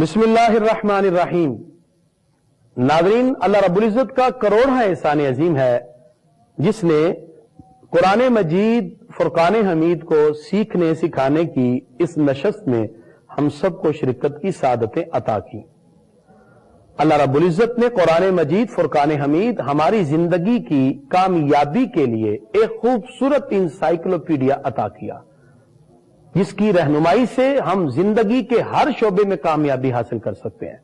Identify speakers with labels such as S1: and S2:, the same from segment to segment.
S1: بسم اللہ الرحمن الرحیم۔ ناظرین، اللہ رب العزت کا کروڑہ احسان عظیم ہے جس نے قرآن مجید فرقان حمید کو سیکھنے سکھانے کی اس نشست میں ہم سب کو شرکت کی سعادتیں عطا کی۔ اللہ رب العزت نے قرآن مجید فرقان حمید ہماری زندگی کی کامیابی کے لیے ایک خوبصورت انسائکلوپیڈیا عطا کیا جس کی رہنمائی سے ہم زندگی کے ہر شعبے میں کامیابی حاصل کر سکتے ہیں۔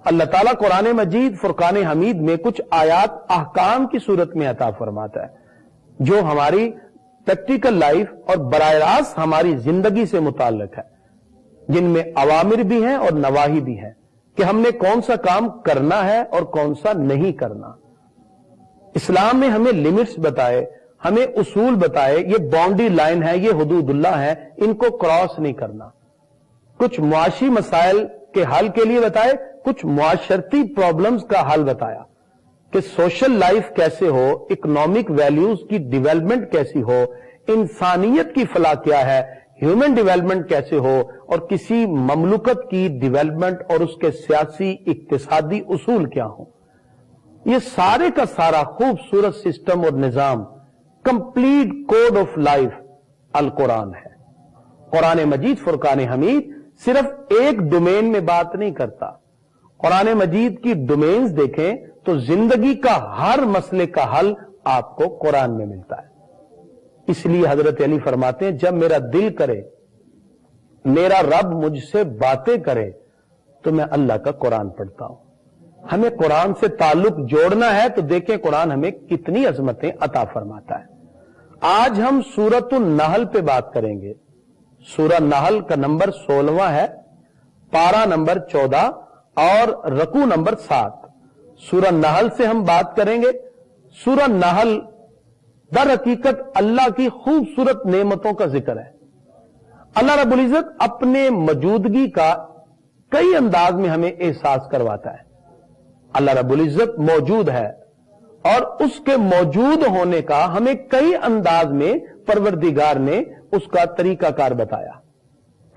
S1: اللہ تعالیٰ قرآن مجید فرقان حمید میں کچھ آیات احکام کی صورت میں عطا فرماتا ہے جو ہماری پریکٹیکل لائف اور براہ راست ہماری زندگی سے متعلق ہے، جن میں اوامر بھی ہیں اور نواہی بھی ہیں کہ ہم نے کون سا کام کرنا ہے اور کون سا نہیں کرنا۔ اسلام نے ہمیں لمٹس بتائے، ہمیں اصول بتائے، یہ باؤنڈری لائن ہے، یہ حدود اللہ ہے، ان کو کراس نہیں کرنا۔ کچھ معاشی مسائل کے حل کے لیے بتائے، کچھ معاشرتی پرابلمز کا حل بتایا کہ سوشل لائف کیسے ہو، اکنامک ویلیوز کی ڈیولپمنٹ کیسی ہو، انسانیت کی فلاح کیا ہے، ہیومن ڈیولپمنٹ کیسے ہو، اور کسی مملکت کی ڈیولپمنٹ اور اس کے سیاسی اقتصادی اصول کیا ہوں۔ یہ سارے کا سارا خوبصورت سسٹم اور نظام، کمپلیٹ کوڈ آف لائف القرآن ہے۔ قرآن مجید فرقان حمید صرف ایک ڈومین میں بات نہیں کرتا۔ قرآن مجید کی ڈومینز دیکھیں تو زندگی کا ہر مسئلے کا حل آپ کو قرآن میں ملتا ہے۔ اس لیے حضرت علی فرماتے ہیں، جب میرا دل کرے، میرا رب مجھ سے باتیں کرے تو میں اللہ کا قرآن پڑھتا ہوں۔ ہمیں قرآن سے تعلق جوڑنا ہے تو دیکھیں قرآن ہمیں کتنی عظمتیں عطا فرماتا ہے۔ آج ہم سورۃ النحل پہ بات کریں گے۔ سورہ نحل کا نمبر 16 ہے، پارہ نمبر 14 اور رکوع نمبر 7۔ سورہ نحل سے ہم بات کریں گے۔ سورہ نحل در حقیقت اللہ کی خوبصورت نعمتوں کا ذکر ہے۔ اللہ رب العزت اپنے موجودگی کا کئی انداز میں ہمیں احساس کرواتا ہے۔ اللہ رب العزت موجود ہے اور اس کے موجود ہونے کا ہمیں کئی انداز میں پروردگار نے اس کا طریقہ کار بتایا۔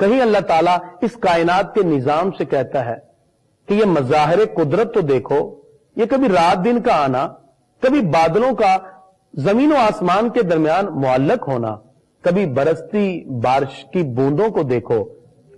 S1: کہیں اللہ تعالیٰ اس کائنات کے نظام سے کہتا ہے کہ یہ مظاہر قدرت تو دیکھو، یہ کبھی رات دن کا آنا، کبھی بادلوں کا زمین و آسمان کے درمیان معلق ہونا، کبھی برستی بارش کی بوندوں کو دیکھو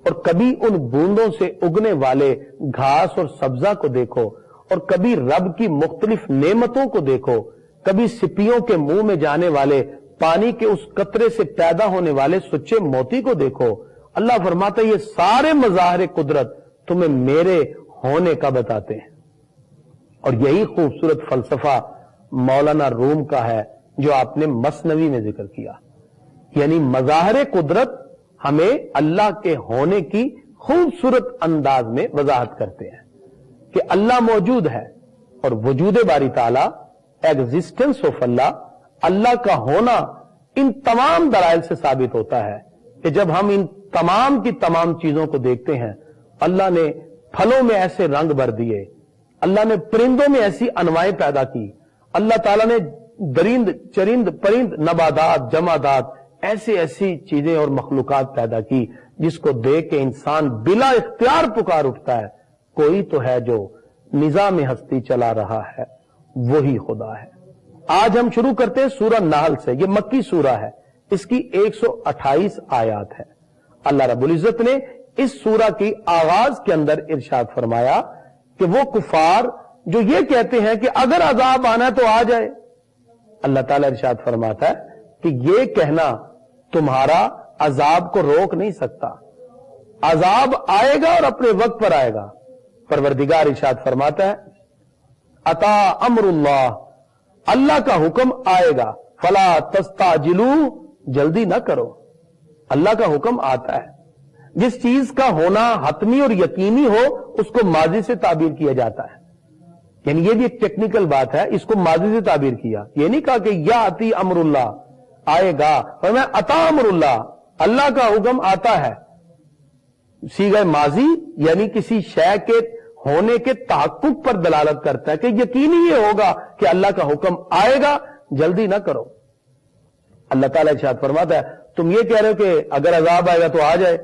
S1: اور کبھی ان بوندوں سے اگنے والے گھاس اور سبزہ کو دیکھو، اور کبھی رب کی مختلف نعمتوں کو دیکھو، کبھی سپیوں کے منہ میں جانے والے پانی کے اس قطرے سے پیدا ہونے والے سچے موتی کو دیکھو۔ اللہ فرماتا ہے یہ سارے مظاہر قدرت تمہیں میرے ہونے کا بتاتے ہیں۔ اور یہی خوبصورت فلسفہ مولانا روم کا ہے جو آپ نے مثنوی میں ذکر کیا، یعنی مظاہر قدرت ہمیں اللہ کے ہونے کی خوبصورت انداز میں وضاحت کرتے ہیں کہ اللہ موجود ہے، اور وجود باری تعالیٰ، ایگزسٹنس آف اللہ، اللہ کا ہونا ان تمام دلائل سے ثابت ہوتا ہے کہ جب ہم ان تمام کی تمام چیزوں کو دیکھتے ہیں، اللہ نے پھلوں میں ایسے رنگ بھر دیے، اللہ نے پرندوں میں ایسی انواعیں پیدا کی، اللہ تعالیٰ نے درند چرند پرند نباتات جمادات ایسی چیزیں اور مخلوقات پیدا کی جس کو دیکھ کے انسان بلا اختیار پکار اٹھتا ہے، کوئی تو ہے جو نظام ہستی چلا رہا ہے، وہی خدا ہے۔ آج ہم شروع کرتے ہیں سورہ نحل سے۔ یہ مکی سورہ ہے، اس کی 128 آیات ہے۔ اللہ رب العزت نے اس سورہ کی آغاز کے اندر ارشاد فرمایا کہ وہ کفار جو یہ کہتے ہیں کہ اگر عذاب آنا تو آ جائے، اللہ تعالیٰ ارشاد فرماتا ہے کہ یہ کہنا تمہارا عذاب کو روک نہیں سکتا۔ عذاب آئے گا اور اپنے وقت پر آئے گا۔ پروردگار ارشاد فرماتا ہے اتا امر اللہ، اللہ کا حکم آئے گا، فلا تستعجلوا، جلدی نہ کرو۔ اللہ کا حکم آتا ہے، جس چیز کا ہونا حتمی اور یقینی ہو اس کو ماضی سے تعبیر کیا جاتا ہے، یعنی یہ بھی ایک ٹیکنیکل بات ہے، اس کو ماضی سے تعبیر کیا، یہ نہیں کہا کہ یاتی امر اللہ، آئے گا، فرمایا اتا امر اللہ، اللہ کا حکم آتا ہے۔ صیغہ ماضی یعنی کسی شے کے ہونے کے تحقق پر دلالت کرتا ہے کہ یقینی یہ ہوگا کہ اللہ کا حکم آئے گا، جلدی نہ کرو۔ اللہ تعالیٰ ارشاد فرماتا ہے تم یہ کہہ رہے ہو کہ اگر عذاب آئے گا تو آ جائے،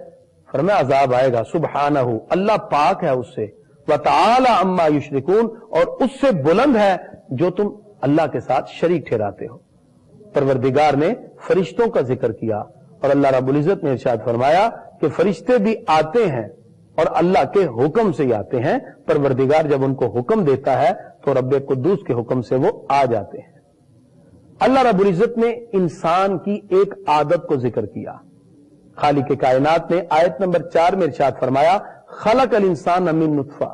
S1: فرمایا عذاب آئے گا، سبحانہ، اللہ پاک ہے اس سے، وتعالی عما یشرکون، اور اس سے بلند ہے جو تم اللہ کے ساتھ شریک ٹھہراتے ہو۔ پروردگار نے فرشتوں کا ذکر کیا اور اللہ رب العزت نے ارشاد فرمایا کہ فرشتے بھی آتے ہیں اور اللہ کے حکم سے ہی آتے ہیں۔ پروردگار جب ان کو حکم دیتا ہے تو رب قدوس کے حکم سے وہ آ جاتے ہیں۔ اللہ رب العزت نے انسان کی ایک عادت کو ذکر کیا۔ خالق کائنات نے آیت نمبر 4 میں ارشاد فرمایا خلق الانسان من نطفہ،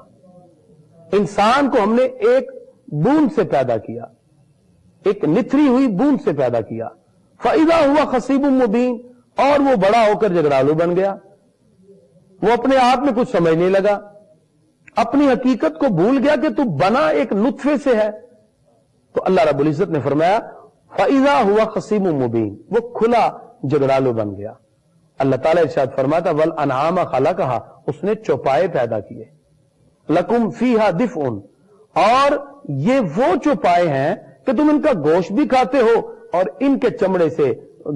S1: انسان کو ہم نے ایک بوند سے پیدا کیا، ایک نتھری ہوئی بوند سے پیدا کیا، فَإِذَا هُوَ خَصِيبٌ مُبِينٌ، اور وہ بڑا ہو کر جھگڑالو بن گیا، وہ اپنے آپ میں کچھ سمجھنے لگا، اپنی حقیقت کو بھول گیا کہ تو بنا ایک نطفے سے ہے۔ تو اللہ رب العزت نے فرمایا فَإِذَا هُوَ خَصِيبٌ مُبِينٌ، وہ کھلا جھگڑالو بن گیا۔ اللہ تعالیٰ ارشاد فرماتا وَالْأَنْعَامَ خَلَقَهَا، اس نے چوپائے پیدا کیے، لَكُمْ فِيهَا دِفْءٌ، اور یہ وہ چوپائے ہیں کہ تم ان کا گوشت بھی کھاتے ہو اور ان کے چمڑے سے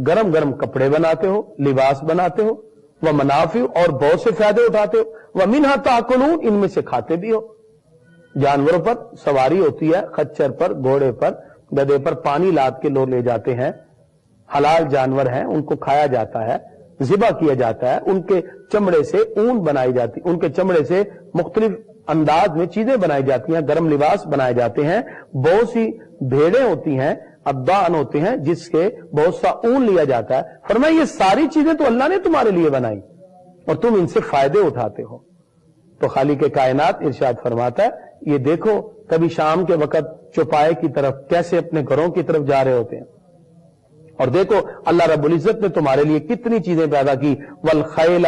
S1: گرم گرم کپڑے بناتے ہو، لباس بناتے ہو، وَمَنَافِعُ، اور بہت سے فائدے اٹھاتے ہو، وَمِنْهَا تَأْكُلُونَ، ان میں سے کھاتے بھی ہو۔ جانوروں پر سواری ہوتی ہے، خچر پر، گھوڑے پر، گدھے پر پانی لاد کے لوگ لے جاتے ہیں، حلال جانور ہیں، ان کو کھایا جاتا ہے، ذبح کیا جاتا ہے، ان کے چمڑے سے اون بنائی جاتی، ان کے چمڑے سے مختلف انداز میں چیزیں بنائی جاتی ہیں، گرم لباس بنائے جاتے ہیں، بہت سی بھیڑیں ہوتی ہیں، ابدان ہوتے ہیں جس کے بہت سا اون لیا جاتا ہے۔ فرمایا یہ ساری چیزیں تو اللہ نے تمہارے لیے بنائی اور تم ان سے فائدے اٹھاتے ہو۔ تو خالق کائنات ارشاد فرماتا ہے یہ دیکھو کبھی شام کے وقت چوپائے کی طرف کیسے اپنے گھروں کی طرف جا رہے ہوتے ہیں، اور دیکھو اللہ رب العزت نے تمہارے لیے کتنی چیزیں پیدا کی، والخیل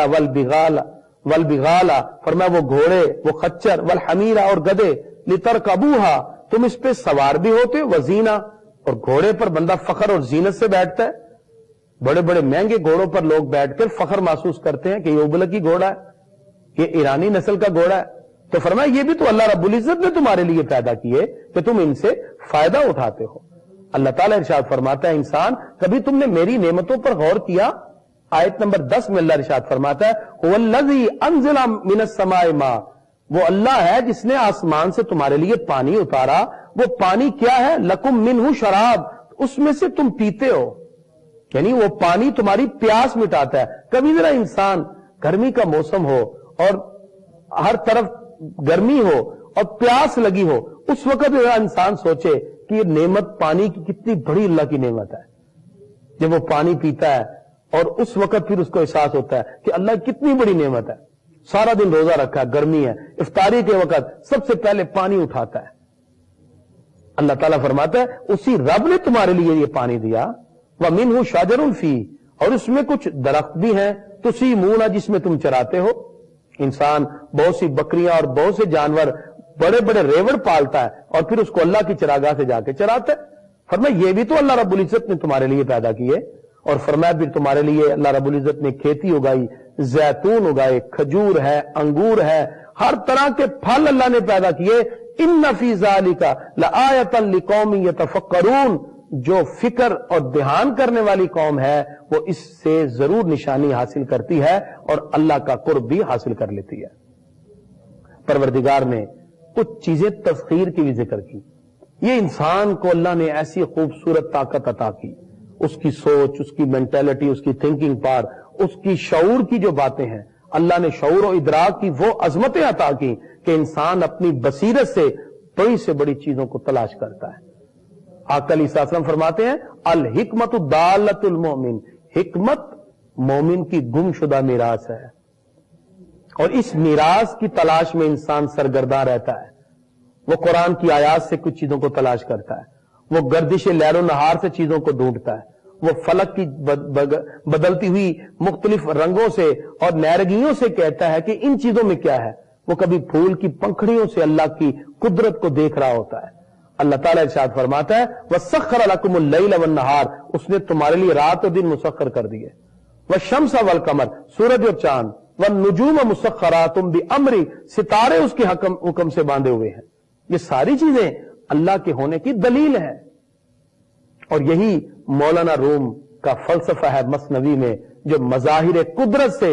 S1: والبغال، فرمایا وہ گھوڑے، وہ خچر، والحمیر، اور گدھے، لترکبوہا، تم اس پہ سوار بھی ہوتے، وزینہ، اور گھوڑے پر بندہ فخر اور زینت سے بیٹھتا ہے۔ بڑے بڑے مہنگے گھوڑوں پر لوگ بیٹھ کر فخر محسوس کرتے ہیں کہ یہ ابلکی گھوڑا ہے، یہ ایرانی نسل کا گھوڑا ہے۔ تو فرمایا یہ بھی تو اللہ رب العزت نے تمہارے لیے پیدا کیے کہ تم ان سے فائدہ اٹھاتے ہو۔ اللہ تعالیٰ ارشاد فرماتا ہے انسان کبھی تم نے میری نعمتوں پر غور کیا؟ آیت نمبر 10 میں اللہ ارشاد فرماتا ہے هو الذی انزل من السماء ماء، وہ اللہ ہے جس نے آسمان سے تمہارے لیے پانی اتارا۔ وہ پانی کیا ہے؟ لکم منہ شراب، اس میں سے تم پیتے ہو، یعنی وہ پانی تمہاری پیاس مٹاتا ہے۔ کبھی ذرا انسان گرمی کا موسم ہو اور ہر طرف گرمی ہو اور پیاس لگی ہو، اس وقت ذرا انسان سوچے کہ یہ نعمت پانی کی کتنی بڑی اللہ کی نعمت ہے۔ جب وہ پانی پیتا ہے اور اس وقت پھر اس کو احساس ہوتا ہے کہ اللہ کتنی بڑی نعمت ہے۔ سارا دن روزہ رکھا ہے، گرمی ہے، افطاری کے وقت سب سے پہلے پانی اٹھاتا ہے۔ اللہ تعالیٰ فرماتا ہے اسی رب نے تمہارے لیے یہ پانی دیا۔ وَمِنْهُ شَجَرٌ فِيهِ، اور اس میں کچھ درخت بھی ہیں، تُسِیمُونَ، جس میں تم چراتے ہو۔ انسان بہت سی بکریاں اور بہت سے جانور، بڑے بڑے ریوڑ پالتا ہے اور پھر اس کو اللہ کی چراگاہ سے جا کے چراتا ہے۔ فرمایا یہ بھی تو اللہ رب العزت نے تمہارے لیے پیدا کیے، اور فرمایا پھر تمہارے لیے اللہ رب العزت نے کھیتی اگائی، زیتون اگائے، کھجور ہے، انگور ہے، ہر طرح کے پھل اللہ نے پیدا کیے۔ ان فی ذالک لآیۃ لقوم یتفکرون، جو فکر اور دھیان کرنے والی قوم ہے وہ اس سے ضرور نشانی حاصل کرتی ہے اور اللہ کا قرب بھی حاصل کر لیتی ہے۔ پروردگار نے کچھ چیزیں تسخیر کی بھی ذکر کی۔ یہ انسان کو اللہ نے ایسی خوبصورت طاقت عطا کی، اس کی سوچ، اس کی مینٹلٹی، اس کی تھنکنگ پار، اس کی شعور کی جو باتیں ہیں، اللہ نے شعور و ادراک کی وہ عظمتیں عطا کی کہ انسان اپنی بصیرت سے بڑی سے بڑی چیزوں کو تلاش کرتا ہے۔ آقا علیہ السلام فرماتے ہیں الحکمت دالت المومن، حکمت مومن کی گم شدہ میراث ہے، اور اس میراث کی تلاش میں انسان سرگرداں رہتا ہے۔ وہ قرآن کی آیات سے کچھ چیزوں کو تلاش کرتا ہے، وہ گردش لیل و نہار سے چیزوں کو ڈھونڈتا ہے، وہ فلک کی بدلتی ہوئی مختلف رنگوں سے اور نیرگیوں سے کہتا ہے کہ ان چیزوں میں کیا ہے۔ وہ کبھی پھول کی پنکھڑیوں سے اللہ کی قدرت کو دیکھ رہا ہوتا ہے۔ اللہ تعالیٰ ارشاد فرماتا ہے وَسَخَّرَ لَكُمُ اللَّيْلَ وَالنَّهَارَ، اس نے تمہارے لیے رات اور دن مسخر کر دیے۔ وَالشَّمْسَ وَالْقَمَرَ، سورج اور چاند، وَالنُّجُومَ مُسَخَّرَاتٌ بِأَمْرِهِ، ستارے اس کے حکم سے باندھے ہوئے ہیں۔ یہ ساری چیزیں اللہ کے ہونے کی دلیل ہے، اور یہی مولانا روم کا فلسفہ ہے مثنوی میں، جو مظاہر قدرت سے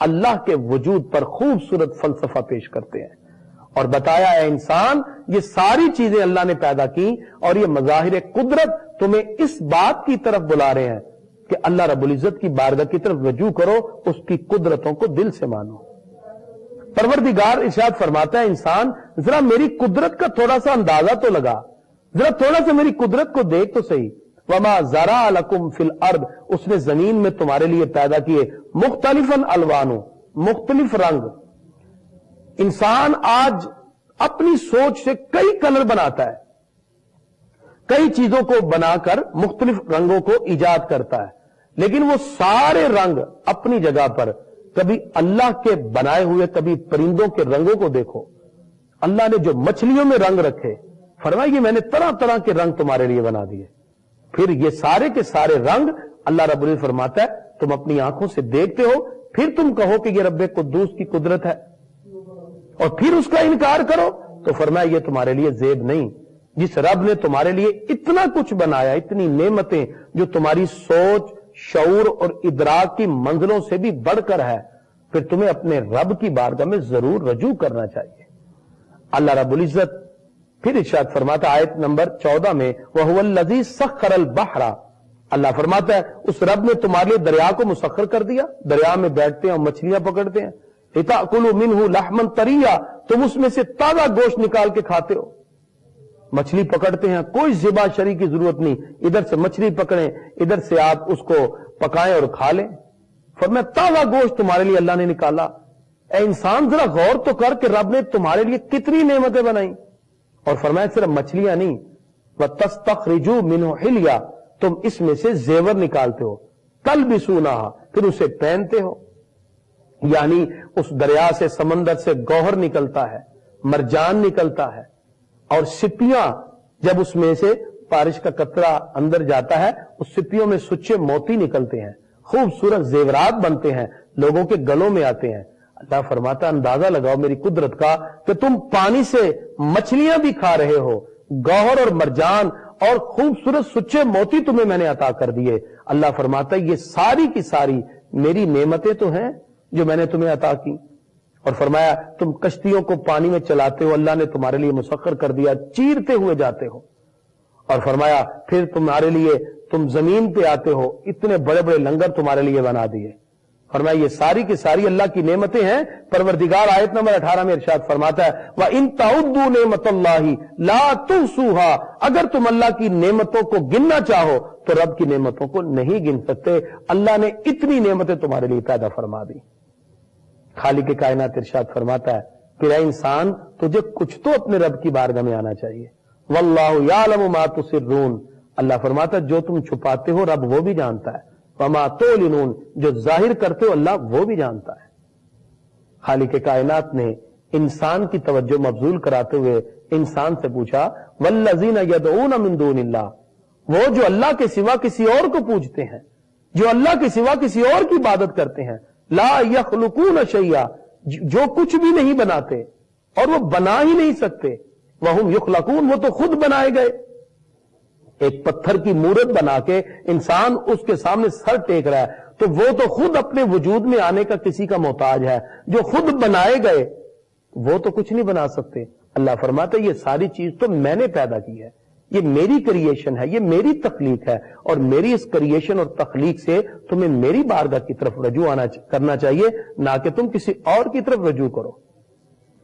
S1: اللہ کے وجود پر خوبصورت فلسفہ پیش کرتے ہیں اور بتایا اے انسان یہ ساری چیزیں اللہ نے پیدا کی اور یہ مظاہر قدرت تمہیں اس بات کی طرف بلا رہے ہیں کہ اللہ رب العزت کی بارگاہ کی طرف رجوع کرو، اس کی قدرتوں کو دل سے مانو۔ پروردگار ارشاد فرماتا ہے انسان ذرا میری قدرت کا تھوڑا سا اندازہ تو لگا، ذرا تھوڑا سا میری قدرت کو دیکھ تو صحیح۔ وما زرع لکم فی الارض، اس نے زمین میں تمہارے لیے پیدا کیے مختلفاً الوانو، مختلف رنگ۔ انسان آج اپنی سوچ سے کئی کلر بناتا ہے، کئی چیزوں کو بنا کر مختلف رنگوں کو ایجاد کرتا ہے، لیکن وہ سارے رنگ اپنی جگہ پر، کبھی اللہ کے بنائے ہوئے کبھی پرندوں کے رنگوں کو دیکھو۔ اللہ نے جو مچھلیوں میں رنگ رکھے، فرمایا یہ میں نے طرح طرح کے رنگ تمہارے لیے بنا دیے، پھر یہ سارے کے سارے رنگ اللہ رب العزت فرماتا ہے تم اپنی آنکھوں سے دیکھتے ہو، پھر تم کہو کہ یہ رب قدوس کی قدرت ہے اور پھر اس کا انکار کرو، تو فرمایا یہ تمہارے لیے زیب نہیں۔ جس رب نے تمہارے لیے اتنا کچھ بنایا، اتنی نعمتیں جو تمہاری سوچ، شعور اور ادراک کی منزلوں سے بھی بڑھ کر ہے، پھر تمہیں اپنے رب کی بارگاہ میں ضرور رجوع کرنا چاہیے۔ اللہ رب العزت پھر ارشاد فرماتا ہے آیت نمبر 14 میں وَهُوَ الَّذِي سَخَّرَ الْبَحْرَ، اللہ فرماتا ہے اس رب نے تمہارے لیے دریا کو مسخر کر دیا، دریا میں بیٹھتے ہیں اور مچھلیاں پکڑتے ہیں۔ لِتَأْكُلُوا مِنْهُ لَحْمًا طَرِيًّا، تم اس میں سے تازہ گوشت نکال کے کھاتے ہو۔ مچھلی پکڑتے ہیں، کوئی ذبح شری کی ضرورت نہیں، ادھر سے مچھلی پکڑیں، ادھر سے آپ اس کو پکائیں اور کھا لیں۔ فرمایا تازہ گوشت تمہارے لیے اللہ نے نکالا۔ اے انسان ذرا غور تو کر کہ رب نے تمہارے لیے کتنی نعمتیں بنائیں، اور فرمایا صرف مچھلیاں نہیں، وَتَسْتَخْرِجُوا مِنْهُ حِلْيًا، تم اس میں سے زیور نکالتے ہو، تَلْبِسُونَهَا، پھر اسے پہنتے ہو۔ یعنی اس دریا سے، سمندر سے گوہر نکلتا ہے، مرجان نکلتا ہے، اور سپیاں جب اس میں سے بارش کا قطرہ اندر جاتا ہے، اس سپیوں میں سچے موتی نکلتے ہیں، خوبصورت زیورات بنتے ہیں، لوگوں کے گلوں میں آتے ہیں۔ اللہ فرماتا اندازہ لگاؤ میری قدرت کا کہ تم پانی سے مچھلیاں بھی کھا رہے ہو، گوہر اور مرجان اور خوبصورت سچے موتی تمہیں میں نے عطا کر دیے۔ اللہ فرماتا یہ ساری کی ساری میری نعمتیں تو ہیں جو میں نے تمہیں عطا کی۔ اور فرمایا تم کشتیوں کو پانی میں چلاتے ہو، اللہ نے تمہارے لیے مسخر کر دیا، چیرتے ہوئے جاتے ہو۔ اور فرمایا پھر تمہارے لیے تم زمین پہ آتے ہو، اتنے بڑے بڑے لنگر تمہارے لیے بنا دیے۔ فرمایا یہ ساری کی ساری اللہ کی نعمتیں ہیں۔ پروردگار آیت نمبر 18 میں ارشاد فرماتا ہے وَإِن تَعُدُّوا نِعْمَتَ اللَّهِ لَا تُحْصُوهَا، اگر تم اللہ کی نعمتوں کو گننا چاہو تو رب کی نعمتوں کو نہیں گن سکتے۔ اللہ نے اتنی نعمتیں تمہارے لیے پیدا فرما دی۔ خالق کائنات ارشاد فرماتا ہے پھر اے انسان تجھے کچھ تو اپنے رب کی بارگاہ میں آنا چاہیے۔ وَاللَّهُ يَعْلَمُ مَا تُسِرُّونَ، اللہ فرماتا ہے جو تم چھپاتے ہو رب وہ بھی جانتا ہے، وَمَا تُعْلِنُونَ، جو ظاہر کرتے ہو اللہ وہ بھی جانتا ہے۔ خالق کائنات نے انسان کی توجہ مبذول کراتے ہوئے انسان سے پوچھا وَالَّذِينَ يَدْعُونَ مِن دُونِ اللَّهِ، وہ جو اللہ کے سوا کسی اور کو پوجتے ہیں، جو اللہ کے سوا کسی اور کی عبادت کرتے ہیں، لا یخلقون شیئا، جو کچھ بھی نہیں بناتے اور وہ بنا ہی نہیں سکتے، وہم یخلقون، وہ تو خود بنائے گئے۔ ایک پتھر کی مورت بنا کے انسان اس کے سامنے سر ٹیک رہا ہے تو وہ تو خود اپنے وجود میں آنے کا کسی کا محتاج ہے۔ جو خود بنائے گئے وہ تو کچھ نہیں بنا سکتے۔ اللہ فرماتا ہے یہ ساری چیز تو میں نے پیدا کی ہے، یہ میری کریشن ہے، یہ میری تخلیق ہے، اور میری اس کریشن اور تخلیق سے تمہیں میری بارگاہ کی طرف رجوع کرنا چاہیے، نہ کہ تم کسی اور کی طرف رجوع کرو۔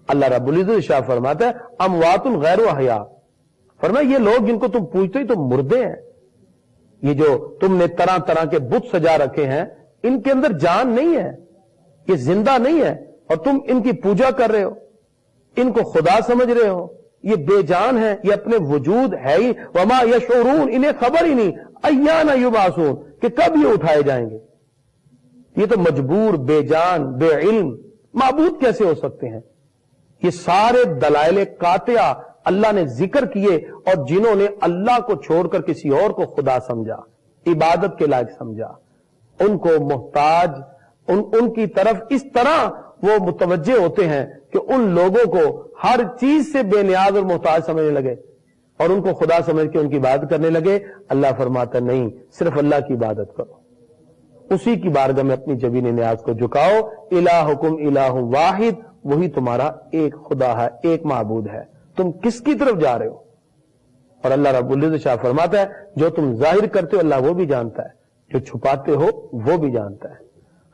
S1: اللہ رب العزت ارشاد فرماتا ہے اموات غیر احیاء، فرمایا یہ لوگ جن کو تم پوجتے ہی تو مردے ہیں۔ یہ جو تم نے طرح طرح کے بت سجا رکھے ہیں ان کے اندر جان نہیں ہے، یہ زندہ نہیں ہے، اور تم ان کی پوجا کر رہے ہو، ان کو خدا سمجھ رہے ہو، یہ بے جان ہے، یہ اپنے وجود ہے ہی، وما یشعرون، انہیں خبر ہی نہیں ایان یبعثون، کہ کب یہ اٹھائے جائیں گے۔ یہ تو مجبور، بے جان، بے علم معبود کیسے ہو سکتے ہیں؟ یہ سارے دلائل قاطعہ اللہ نے ذکر کیے، اور جنہوں نے اللہ کو چھوڑ کر کسی اور کو خدا سمجھا، عبادت کے لائق سمجھا، ان کو محتاج، ان کی طرف اس طرح وہ متوجہ ہوتے ہیں کہ ان لوگوں کو ہر چیز سے بے نیاز اور محتاج سمجھنے لگے اور ان کو خدا سمجھ کے ان کی عبادت کرنے لگے۔ اللہ فرماتا نہیں، صرف اللہ کی عبادت کرو، اسی کی بارگاہ میں اپنی جبین نیاز کو جھکاؤ. الہکم الہ واحد، وہی تمہارا ایک خدا ہے، ایک معبود ہے. تم کس کی طرف جا رہے ہو؟ اور اللہ رب العزت شاہ فرماتا ہے جو تم ظاہر کرتے ہو اللہ وہ بھی جانتا ہے، جو چھپاتے ہو وہ بھی جانتا ہے.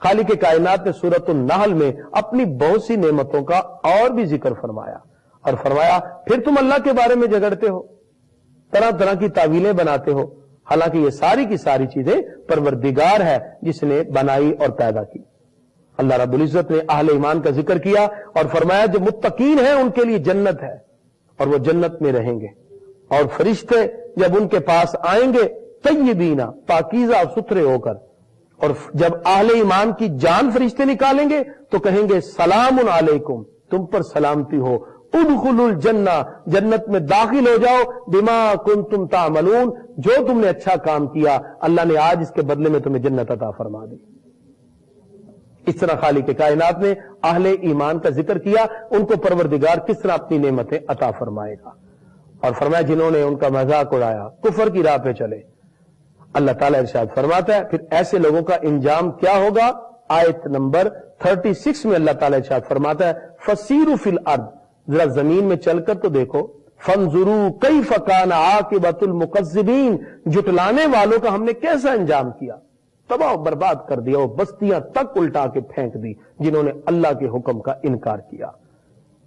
S1: خالق کائنات نے سورۃ النحل میں اپنی بہت سی نعمتوں کا اور بھی ذکر فرمایا اور فرمایا پھر تم اللہ کے بارے میں جھگڑتے ہو، طرح طرح کی تعویلیں بناتے ہو، حالانکہ یہ ساری کی ساری چیزیں پروردگار ہے جس نے بنائی اور پیدا کی. اللہ رب العزت نے اہل ایمان کا ذکر کیا اور فرمایا جو متقین ہیں ان کے لیے جنت ہے اور وہ جنت میں رہیں گے، اور فرشتے جب ان کے پاس آئیں گے طیبین، پاکیزہ اور ستھرے ہو کر، اور جب اہل ایمان کی جان فرشتے نکالیں گے تو کہیں گے سلام علیکم، تم پر سلامتی ہو، ادخلوا الجنہ، جنت میں داخل ہو جاؤ، بما کنتم تعملون، جو تم نے اچھا کام کیا اللہ نے آج اس کے بدلے میں تمہیں جنت عطا فرما دی. اس طرح خالق کائنات نے اہل ایمان کا ذکر کیا، ان کو پروردگار کس طرح اپنی نعمتیں عطا فرمائے گا، اور فرمایا جنہوں نے ان کا مذاق اڑایا، کفر کی راہ پہ چلے. اللہ تعالیٰ ارشاد فرماتا ہے پھر ایسے لوگوں کا انجام کیا ہوگا. آیت نمبر 36 میں اللہ تعالیٰ ارشاد فرماتا ہے فسیروا فی الارض، ذرا زمین میں چل کر تو دیکھو، فانظروا کیف کان عاقبۃ المکذبین، جھٹلانے والوں کا ہم نے کیسا انجام کیا، تباہ و برباد کر دیا، وہ بستیاں تک الٹا کے پھینک دی جنہوں نے اللہ کے حکم کا انکار کیا.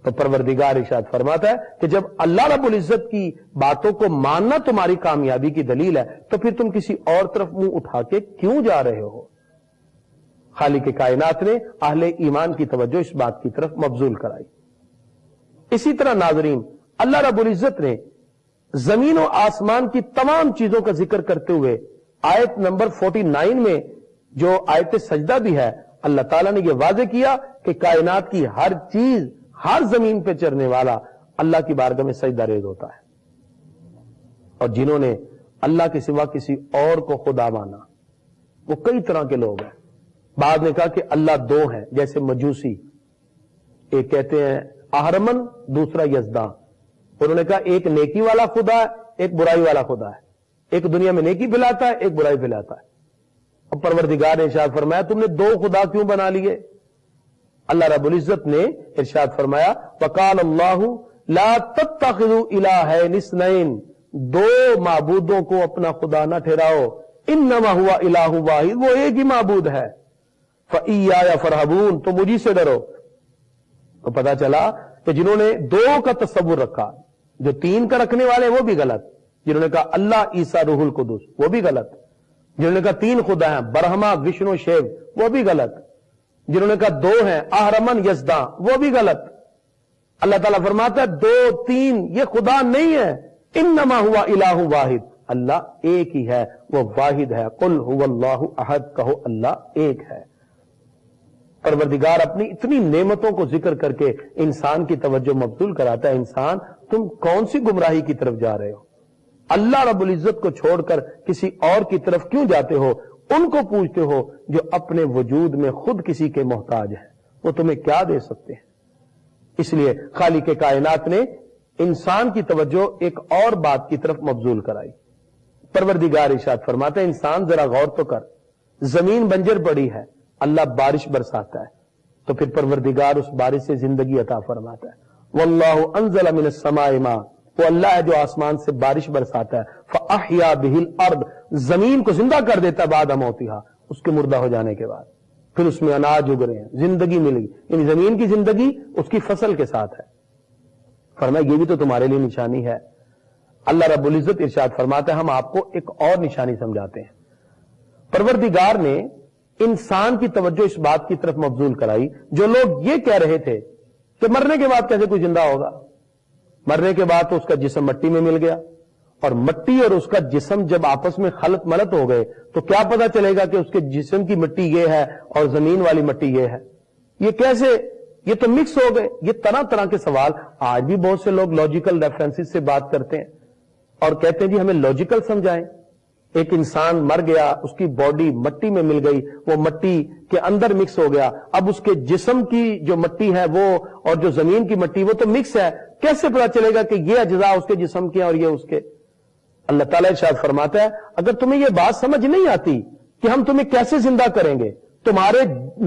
S1: تو پروردگار ارشاد فرماتا ہے کہ جب اللہ رب العزت کی باتوں کو ماننا تمہاری کامیابی کی دلیل ہے تو پھر تم کسی اور طرف منہ اٹھا کے کیوں جا رہے ہو. خالق کائنات نے اہل ایمان کی توجہ اس بات کی طرف مبذول کرائی. اسی طرح ناظرین اللہ رب العزت نے زمین و آسمان کی تمام چیزوں کا ذکر کرتے ہوئے آیت نمبر 49 میں جو آیت سجدہ بھی ہے، اللہ تعالیٰ نے یہ واضح کیا کہ کائنات کی ہر چیز، ہر زمین پہ چرنے والا اللہ کی بارگاہ میں سجدہ ریز ہوتا ہے. اور جنہوں نے اللہ کے سوا کسی اور کو خدا مانا وہ کئی طرح کے لوگ ہیں. بعد نے کہا کہ اللہ دو ہیں، جیسے مجوسی، ایک کہتے ہیں اہرمن، دوسرا یزداں. انہوں نے کہا ایک نیکی والا خدا ہے، ایک برائی والا خدا ہے، ایک دنیا میں نیکی پھیلاتا ہے، ایک برائی پھیلاتا ہے. اب پروردگار نے ارشاد فرمایا تم نے دو خدا کیوں بنا لیے؟ اللہ رب العزت نے ارشاد فرمایا وقال اللہ لا تتخذوا الہین اثنین، دو معبودوں کو اپنا خدا نہ ٹھہراؤ، انما ہوا الہ واحد، وہ ایک ہی معبود ہے، فإیایا فرہبون، تو مجھی سے ڈرو. تو پتا چلا کہ جنہوں نے دو کا تصور رکھا، جو تین کا رکھنے والے وہ بھی غلط، جنہوں نے کہا اللہ عیسیٰ روح القدس وہ بھی غلط، جنہوں نے کہا تین خدا ہیں برہما وشنو شیو وہ بھی غلط، جنہوں نے کہا دو ہیں اہرمن یزداں وہ بھی غلط. اللہ تعالیٰ فرماتا ہے دو تین یہ خدا نہیں ہے، انما ہوا الہ واحد، اللہ ایک ہی ہے، وہ واحد ہے. قل هو اللہ احد، کہو اللہ ایک ہے. پروردگار اپنی اتنی نعمتوں کو ذکر کر کے انسان کی توجہ مبذول کراتا ہے، انسان تم کون سی گمراہی کی طرف جا رہے ہو؟ اللہ رب العزت کو چھوڑ کر کسی اور کی طرف کیوں جاتے ہو؟ ان کو پوچھتے ہو جو اپنے وجود میں خود کسی کے محتاج ہیں، وہ تمہیں کیا دے سکتے ہیں؟ اس لیے خالق کائنات نے انسان کی توجہ ایک اور بات کی طرف مبذول کرائی. پروردگار ارشاد فرماتا ہے انسان ذرا غور تو کر، زمین بنجر پڑی ہے، اللہ بارش برساتا ہے تو پھر پروردگار اس بارش سے زندگی عطا فرماتا ہے. واللہ انزل من السماء ماء، وہ اللہ ہے جو آسمان سے بارش برساتا ہے. فاحیا بہ الارض، زمین کو زندہ کر دیتا ہے بعد موتہا، اس کے مردہ ہو جانے کے بعد، پھر اس میں اناج اگ رہے ہیں، زندگی مل گئی. یعنی زمین کی زندگی اس کی فصل کے ساتھ ہے. فرمایا یہ بھی تو تمہارے لیے نشانی ہے. اللہ رب العزت ارشاد فرماتا ہے ہم آپ کو ایک اور نشانی سمجھاتے ہیں. پروردگار نے انسان کی توجہ اس بات کی طرف مبذول کرائی، جو لوگ یہ کہہ رہے تھے کہ مرنے کے بعد کیسے کوئی زندہ ہوگا، مرنے کے بعد تو اس کا جسم مٹی میں مل گیا، اور مٹی اور اس کا جسم جب آپس میں خلط ملط ہو گئے تو کیا پتا چلے گا کہ اس کے جسم کی مٹی یہ ہے اور زمین والی مٹی یہ ہے، یہ کیسے، یہ تو مکس ہو گئے. یہ طرح طرح کے سوال آج بھی بہت سے لوگ لاجیکل ریفرنسز سے بات کرتے ہیں اور کہتے ہیں جی ہمیں لاجیکل سمجھائیں. ایک انسان مر گیا، اس کی باڈی مٹی میں مل گئی، وہ مٹی کے اندر مکس ہو گیا، اب اس کے جسم کی جو مٹی ہے وہ اور جو زمین کی مٹی وہ تو مکس ہے، کیسے پتا چلے گا کہ یہ اجزاء اس کے جسم کے اور یہ اس کے؟ اللہ تعالیٰ ارشاد فرماتا ہے اگر تمہیں یہ بات سمجھ نہیں آتی کہ ہم تمہیں کیسے زندہ کریں گے, تمہارے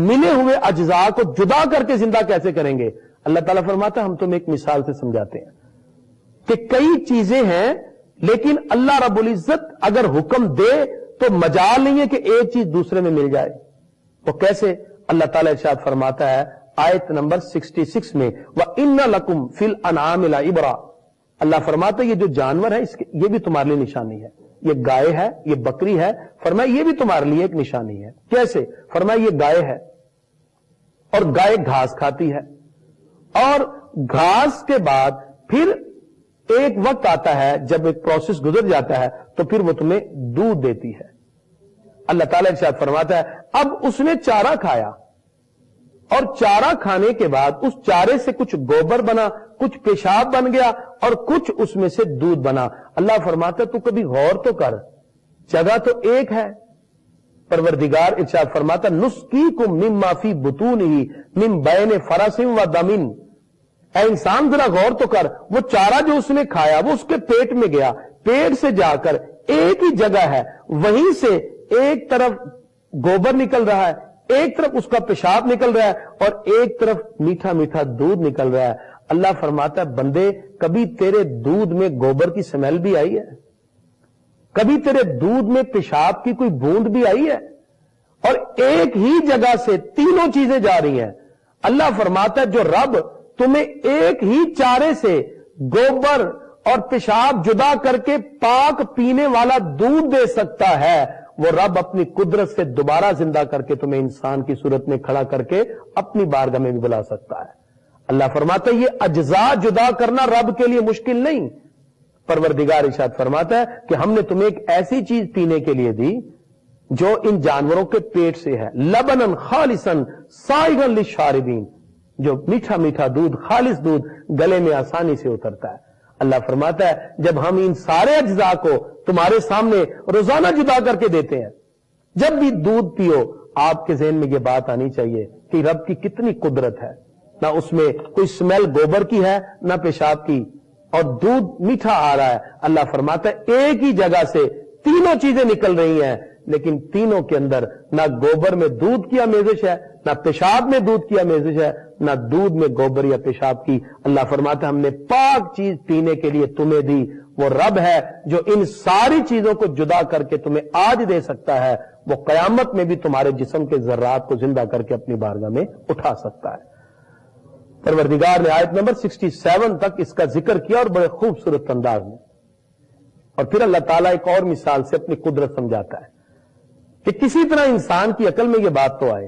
S1: ملے ہوئے اجزاء کو جدا کر کے زندہ کیسے کریں گے. اللہ تعالیٰ فرماتا ہے ہم تمہیں ایک مثال سے سمجھاتے ہیں کہ کئی چیزیں ہیں, لیکن اللہ رب العزت اگر حکم دے تو مجال نہیں ہے کہ ایک چیز دوسرے میں مل جائے. وہ کیسے؟ اللہ تعالیٰ ارشاد فرماتا ہے آیت نمبر 66 میں, وَإِنَّ لَكُمْ فِي الْأَنْعَامِ لَعِبْرَةً. اللہ فرماتا ہے یہ جو جانور ہے یہ بھی تمہارے لیے نشانی ہے. یہ گائے ہے, یہ بکری ہے, فرمایا یہ بھی تمہارے لیے ایک نشانی ہے. کیسے؟ فرمایا یہ گائے ہے اور گائے گھاس کھاتی ہے, اور گھاس کے بعد پھر ایک وقت آتا ہے جب ایک پروسیس گزر جاتا ہے تو پھر وہ تمہیں دودھ دیتی ہے. اللہ تعالیٰ ارشاد فرماتا ہے اب اس نے چارہ کھایا, اور چارہ کھانے کے بعد اس چارے سے کچھ گوبر بنا, کچھ پیشاب بن گیا, اور کچھ اس میں سے دودھ بنا. اللہ فرماتا ہے تو کبھی غور تو کر, جگہ تو ایک ہے. پروردگار ارشاد فرماتا نسقیکم مما فی بطونہ من بین فرث و دم. اے انسان ذرا غور تو کر, وہ چارہ جو اس نے کھایا وہ اس کے پیٹ میں گیا, پیٹ سے جا کر ایک ہی جگہ ہے, وہیں سے ایک طرف گوبر نکل رہا ہے, ایک طرف اس کا پیشاب نکل رہا ہے, اور ایک طرف میٹھا میٹھا دودھ نکل رہا ہے. اللہ فرماتا ہے بندے کبھی تیرے دودھ میں گوبر کی سمیل بھی آئی ہے؟ کبھی تیرے دودھ میں پیشاب کی کوئی بوند بھی آئی ہے؟ اور ایک ہی جگہ سے تینوں چیزیں جا رہی ہیں. اللہ فرماتا ہے جو رب تمہیں ایک ہی چارے سے گوبر اور پیشاب جدا کر کے پاک پینے والا دودھ دے سکتا ہے, وہ رب اپنی قدرت سے دوبارہ زندہ کر کے تمہیں انسان کی صورت میں کھڑا کر کے اپنی بارگاہ میں بھی بلا سکتا ہے. اللہ فرماتا ہے یہ اجزاء جدا کرنا رب کے لیے مشکل نہیں. پروردگار ارشاد فرماتا ہے کہ ہم نے تمہیں ایک ایسی چیز پینے کے لیے دی جو ان جانوروں کے پیٹ سے ہے, لبنن خالصن سائغا للشاربین, جو میٹھا میٹھا دودھ, خالص دودھ گلے میں آسانی سے اترتا ہے. اللہ فرماتا ہے جب ہم ان سارے اجزاء کو تمہارے سامنے روزانہ جدا کر کے دیتے ہیں, جب بھی دودھ پیو آپ کے ذہن میں یہ بات آنی چاہیے کہ رب کی کتنی قدرت ہے. نہ اس میں کوئی سمیل گوبر کی ہے نہ پیشاب کی, اور دودھ میٹھا آ رہا ہے. اللہ فرماتا ہے ایک ہی جگہ سے تینوں چیزیں نکل رہی ہیں, لیکن تینوں کے اندر نہ گوبر میں دودھ کی آمیزش ہے, نہ پیشاب میں دودھ کی آمیزش ہے, نہ دودھ میں گوبر یا پیشاب کی. اللہ فرماتا ہے ہم نے پاک چیز پینے کے لیے تمہیں دی. وہ رب ہے جو ان ساری چیزوں کو جدا کر کے تمہیں آج دے سکتا ہے, وہ قیامت میں بھی تمہارے جسم کے ذرات کو زندہ کر کے اپنی بارگاہ میں اٹھا سکتا ہے. پروردگار نے آیت نمبر 67 تک اس کا ذکر کیا اور بڑے خوبصورت انداز میں, اور پھر اللہ تعالیٰ ایک اور مثال سے اپنی قدرت سمجھاتا ہے کہ کسی طرح انسان کی عقل میں یہ بات تو آئے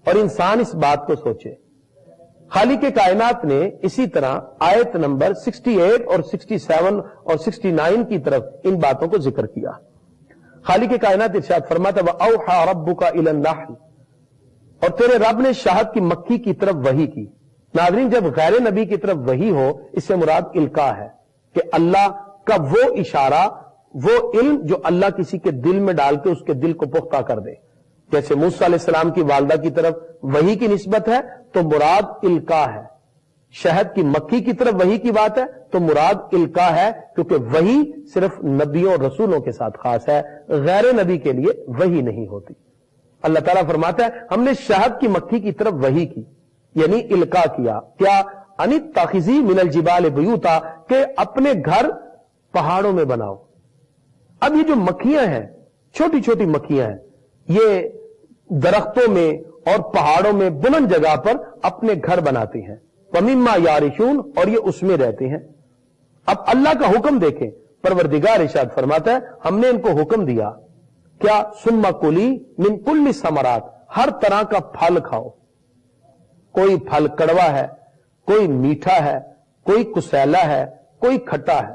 S1: اور انسان اس بات کو سوچے. خالق کائنات نے اسی طرح آیت نمبر 68 اور 67 اور 69 کی طرف ان باتوں کو ذکر کیا. خالق کائنات ارشاد فرماتا وَأَوْحَى رَبُّكَ إِلَى النَّحْلِ, اور تیرے رب نے شہد کی مکھی کی طرف وحی کی. ناظرین جب غیر نبی کی طرف وحی ہو اس سے مراد القاء ہے, کہ اللہ کا وہ اشارہ, وہ علم جو اللہ کسی کے دل میں ڈال کے اس کے دل کو پختہ کر دے. جیسے موسیٰ علیہ السلام کی والدہ کی طرف وحی کی نسبت ہے تو مراد القاء ہے, شہد کی مکھی کی طرف وحی کی بات ہے تو مراد القاء ہے, کیونکہ وحی صرف نبیوں اور رسولوں کے ساتھ خاص ہے, غیر نبی کے لیے وحی نہیں ہوتی. اللہ تعالیٰ فرماتا ہے ہم نے شہد کی مکھی کی طرف وحی کی, یعنی القاء کیا. کیا؟ ان تخذی من الجبال بیوتا, کہ اپنے گھر پہاڑوں میں بناؤ. اب یہ جو مکھیاں ہیں, چھوٹی چھوٹی مکھیاں ہیں, یہ درختوں میں اور پہاڑوں میں بلند جگہ پر اپنے گھر بناتی ہیں. وَمِمَّا يَعْرِشُونَ, اور یہ اس میں رہتے ہیں. اب اللہ کا حکم دیکھیں, پروردگار ارشاد فرماتا ہے ہم نے ان کو حکم دیا کیا, ثُمَّ كُلِي مِن كُلِّ الثَّمَرَاتِ, ہر طرح کا پھل کھاؤ. کوئی پھل کڑوا ہے, کوئی میٹھا ہے, کوئی کسیلا ہے, کوئی کھٹا ہے.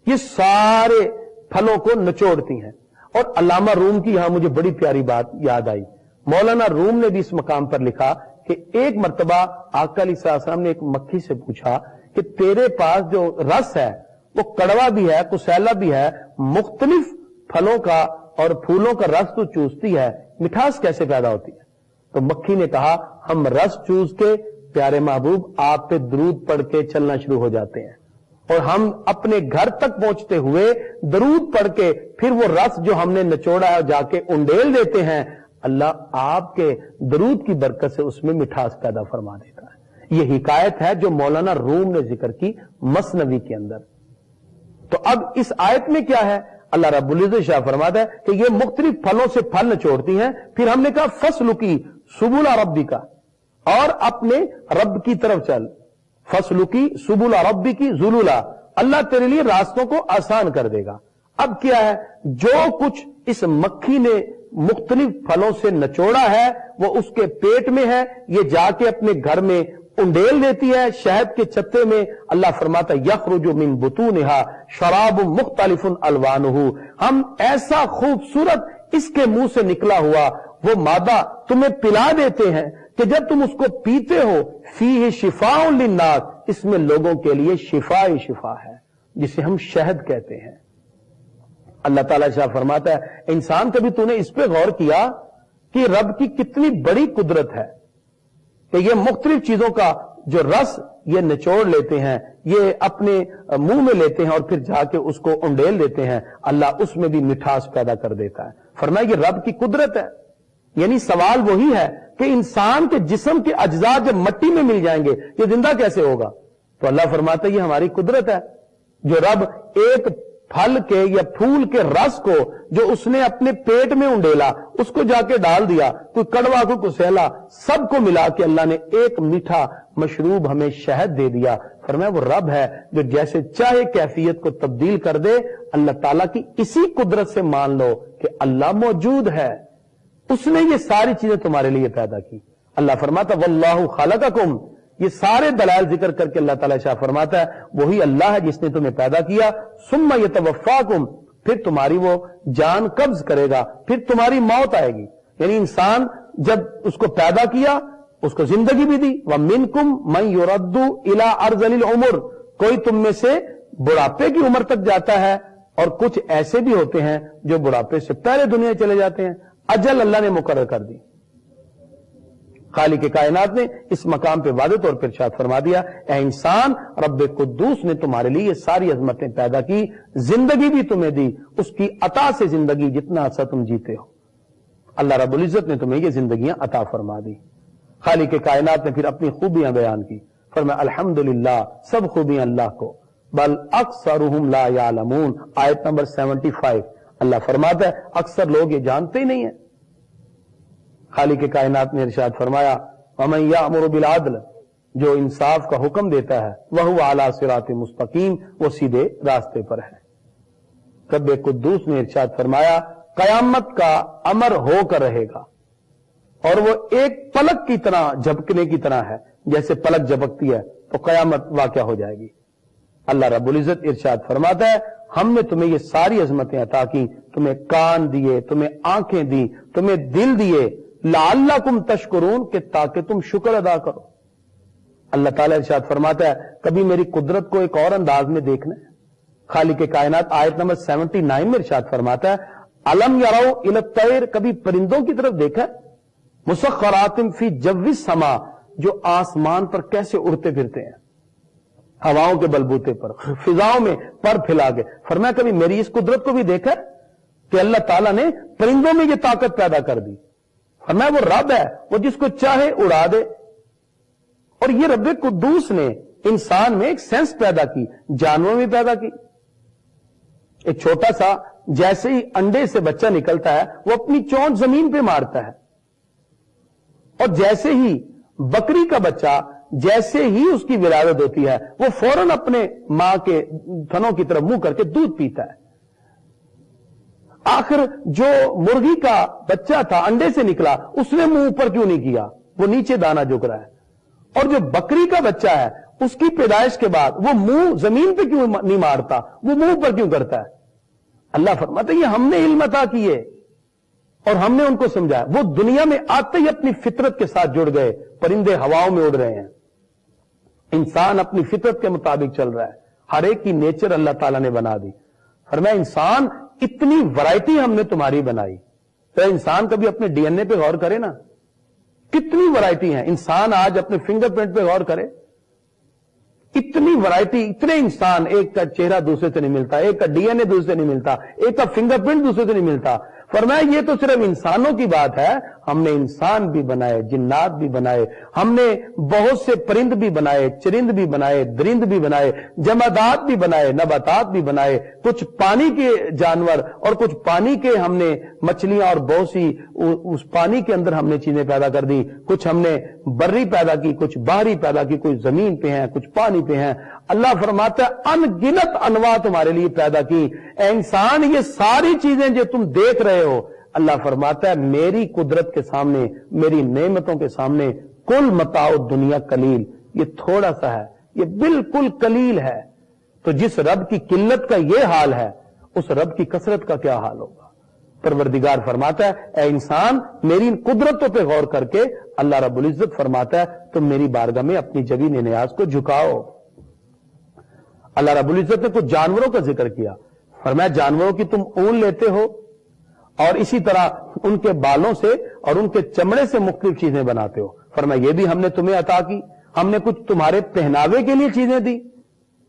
S1: یہ سارے پھلوں کو نچوڑتی ہیں. اور علامہ روم کی یہاں مجھے بڑی پیاری بات یاد آئی. مولانا روم نے بھی اس مقام پر لکھا کہ ایک مرتبہ آقا علیہ السلام نے ایک مکھی سے پوچھا کہ تیرے پاس جو رس ہے وہ کڑوا بھی ہے, کسیلا بھی ہے, مختلف پھلوں کا اور پھولوں کا رس تو چوستی ہے, مٹھاس کیسے پیدا ہوتی ہے؟ تو مکھی نے کہا ہم رس چوس کے پیارے محبوب آپ پہ درود پڑھ کے چلنا شروع ہو جاتے ہیں, اور ہم اپنے گھر تک پہنچتے ہوئے درود پڑھ کے پھر وہ رس جو ہم نے نچوڑا ہے جا کے انڈیل دیتے ہیں، اللہ آپ کے درود کی برکت سے اس میں مٹھاس پیدا فرما دیتا ہے۔ یہ حکایت ہے جو مولانا روم نے ذکر کی مثنوی کے اندر۔ تو اب اس آیت میں کیا ہے؟ اللہ رب العزت شاہ فرماتا ہے کہ یہ مختلف پھلوں سے پھل نچوڑتی ہیں، پھر ہم نے کہا فصل کی سبل ربی کا، اور اپنے رب کی طرف چل، فصل کی سبل ربی کی ذلولا، اللہ تیرے لیے راستوں کو آسان کر دے گا۔ اب کیا ہے؟ جو کچھ اس مکھی نے مختلف پھلوں سے نچوڑا ہے وہ اس کے پیٹ میں ہے، یہ جا کے اپنے گھر میں انڈیل دیتی ہے شہد کے چتے میں۔ اللہ فرماتا ہے یخرج من بطونہا شراب مختلف الوانہ، ہم ایسا خوبصورت اس کے منہ سے نکلا ہوا وہ مادہ تمہیں پلا دیتے ہیں کہ جب تم اس کو پیتے ہو فیہ شفاء للناس، اس میں لوگوں کے لیے شفا ہی شفا ہے، جسے ہم شہد کہتے ہیں۔ اللہ تعالیٰ شاہ فرماتا ہے انسان کبھی تو نے اس پہ غور کیا کہ رب کی کتنی بڑی قدرت ہے کہ یہ مختلف چیزوں کا جو رس یہ نچوڑ لیتے ہیں، یہ اپنے منہ میں لیتے ہیں اور پھر جا کے اس کو انڈیل دیتے ہیں، اللہ اس میں بھی مٹھاس پیدا کر دیتا ہے۔ فرمایا یہ رب کی قدرت ہے۔ یعنی سوال وہی ہے کہ انسان کے جسم کے اجزاء جب مٹی میں مل جائیں گے یہ زندہ کیسے ہوگا؟ تو اللہ فرماتا ہے یہ ہماری قدرت ہے، جو رب ایک پھل کے یا پھول کے رس کو جو اس نے اپنے پیٹ میں انڈیلا اس کو جا کے ڈال دیا، کوئی کڑوا کوئی کسیلا، سب کو ملا کے اللہ نے ایک میٹھا مشروب ہمیں شہد دے دیا۔ فرمایا وہ رب ہے جو جیسے چاہے کیفیت کو تبدیل کر دے۔ اللہ تعالیٰ کی اسی قدرت سے مان لو کہ اللہ موجود ہے، اس نے یہ ساری چیزیں تمہارے لیے پیدا کی۔ اللہ فرماتا واللہ خلقکم، یہ سارے دلائل ذکر کر کے اللہ تعالیٰ شاہ فرماتا ہے وہی اللہ ہے جس نے تمہیں پیدا کیا، ثم یتوفاکم، پھر تمہاری وہ جان قبض کرے گا، پھر تمہاری موت آئے گی۔ یعنی انسان جب اس کو پیدا کیا اس کو زندگی بھی دی، وَمِنْكُمْ مَنْ يُرَدُّ إِلَىٰ أَرْذَلِ الْعُمُرِ، کوئی تم میں سے بڑھاپے کی عمر تک جاتا ہے اور کچھ ایسے بھی ہوتے ہیں جو بڑھاپے سے پہلے دنیا چلے جاتے ہیں، اجل اللہ نے مقرر کر دی۔ خالق کائنات نے اس مقام پہ واضح طور پر ارشاد فرما دیا اے انسان، رب قدوس نے تمہارے لیے یہ ساری عظمتیں پیدا کی، زندگی بھی تمہیں دی، اس کی عطا سے زندگی جتنا عرصہ تم جیتے ہو اللہ رب العزت نے تمہیں یہ زندگیاں عطا فرما دی۔ خالق کائنات نے پھر اپنی خوبیاں بیان کی، فرمایا الحمدللہ، سب خوبیاں اللہ کو، بل اکثرہم لا یعلمون، آیت نمبر 75۔ اللہ فرماتا ہے اکثر لوگ یہ جانتے ہی نہیں ہیں۔ خالق کائنات نے ارشاد فرمایا وَمَن يَأْمُرُ بِالْعَدْلِ، جو انصاف کا حکم دیتا ہے، وَهُوَ عَلَىٰ صِرَاطٍ مستقیم، وہ سیدھے راستے پر ہے۔ رب قدوس نے ارشاد فرمایا قیامت کا امر ہو کر رہے گا، اور وہ ایک پلک کی طرح جھپکنے کی طرح ہے، جیسے پلک جھپکتی ہے تو قیامت واقع ہو جائے گی۔ اللہ رب العزت ارشاد فرماتا ہے ہم نے تمہیں یہ ساری عظمتیں عطا کی، تمہیں کان دیے، تمہیں آنکھیں دی، تمہیں دل دیے، لعلکم تشکرون، کہ تاکہ تم شکر ادا کرو۔ اللہ تعالیٰ ارشاد فرماتا ہے کبھی میری قدرت کو ایک اور انداز میں دیکھنا ہے۔ خالق کائنات آیت نمبر 79 میں ارشاد فرماتا ہے الم یروا الی الطیر، کبھی پرندوں کی طرف دیکھا، مسخرات فی جو السما، جو آسمان پر کیسے اڑتے پھرتے ہیں، ہواؤں کے بلبوتے پر، فضاؤں میں پر پھیلا کے۔ فرمایا کبھی میری اس قدرت کو بھی دیکھا کہ اللہ تعالیٰ نے پرندوں میں یہ طاقت پیدا کر دی۔ فرمایا وہ رب ہے، وہ جس کو چاہے اڑا دے۔ اور یہ رب قدوس نے انسان میں ایک سینس پیدا کی، جانوروں میں پیدا کی۔ ایک چھوٹا سا جیسے ہی انڈے سے بچہ نکلتا ہے وہ اپنی چونچ زمین پہ مارتا ہے، اور جیسے ہی بکری کا بچہ جیسے ہی اس کی ولادت ہوتی ہے وہ فوراً اپنے ماں کے تھنوں کی طرف منہ کر کے دودھ پیتا ہے۔ آخر جو مرغی کا بچہ تھا انڈے سے نکلا اس نے منہ اوپر کیوں نہیں کیا، وہ نیچے دانا جھک رہا ہے۔ اور جو بکری کا بچہ ہے اس کی پیدائش کے بعد وہ منہ زمین پہ کیوں نہیں مارتا، وہ منہ پر کیوں کرتا ہے؟ اللہ فرماتا ہے یہ ہم نے علم عطا کیے اور ہم نے ان کو سمجھایا۔ وہ دنیا میں آتے ہی اپنی فطرت کے ساتھ جڑ گئے، پرندے ہواؤں میں اڑ رہے ہیں، انسان اپنی فطرت کے مطابق چل رہا ہے، ہر ایک کی نیچر اللہ تعالیٰ نے بنا دی۔ فرمایا انسان اتنی ورائٹی ہم نے تمہاری بنائی، تو انسان کبھی اپنے ڈی این اے پہ غور کرے نا، کتنی ورائٹی ہیں۔ انسان آج اپنے فنگر پرنٹ پہ غور کرے، اتنی ورائٹی، اتنے انسان، ایک کا چہرہ دوسرے سے نہیں ملتا، ایک کا ڈی این اے دوسرے سے نہیں ملتا، ایک کا فنگر پرنٹ دوسرے سے نہیں ملتا. فرمایا یہ تو صرف انسانوں کی بات ہے، ہم نے انسان بھی بنائے، جنات بھی بنائے، ہم نے بہت سے پرند بھی بنائے، چرند بھی بنائے، درند بھی بنائے، جمادات بھی بنائے، نباتات بھی بنائے، کچھ پانی کے جانور اور کچھ پانی کے ہم نے مچھلیاں اور بہت سی اس پانی کے اندر ہم نے چیزیں پیدا کر دی، کچھ ہم نے بری پیدا کی، کچھ باہری پیدا کی، کچھ زمین پہ ہیں، کچھ پانی پہ ہیں. اللہ فرماتا ہے ان گنت انواع تمہارے لیے پیدا کی. اے انسان یہ ساری چیزیں جو تم دیکھ رہے ہو، اللہ فرماتا ہے میری قدرت کے سامنے، میری نعمتوں کے سامنے کل متاع دنیا قلیل، یہ تھوڑا سا ہے، یہ بالکل قلیل ہے. تو جس رب کی قلت کا یہ حال ہے، اس رب کی کثرت کا کیا حال ہوگا؟ پروردگار فرماتا ہے اے انسان میری قدرتوں پہ غور کر کے اللہ رب العزت فرماتا ہے تم میری بارگاہ میں اپنی جبین نیاز کو جھکاؤ. اللہ رب العزت نے کچھ جانوروں کا ذکر کیا، فرمایا جانوروں کی تم اون لیتے ہو اور اسی طرح ان کے بالوں سے اور ان کے چمڑے سے مختلف چیزیں بناتے ہو. فرمایا یہ بھی ہم نے تمہیں عطا کی، ہم نے کچھ تمہارے پہناوے کے لیے چیزیں دی.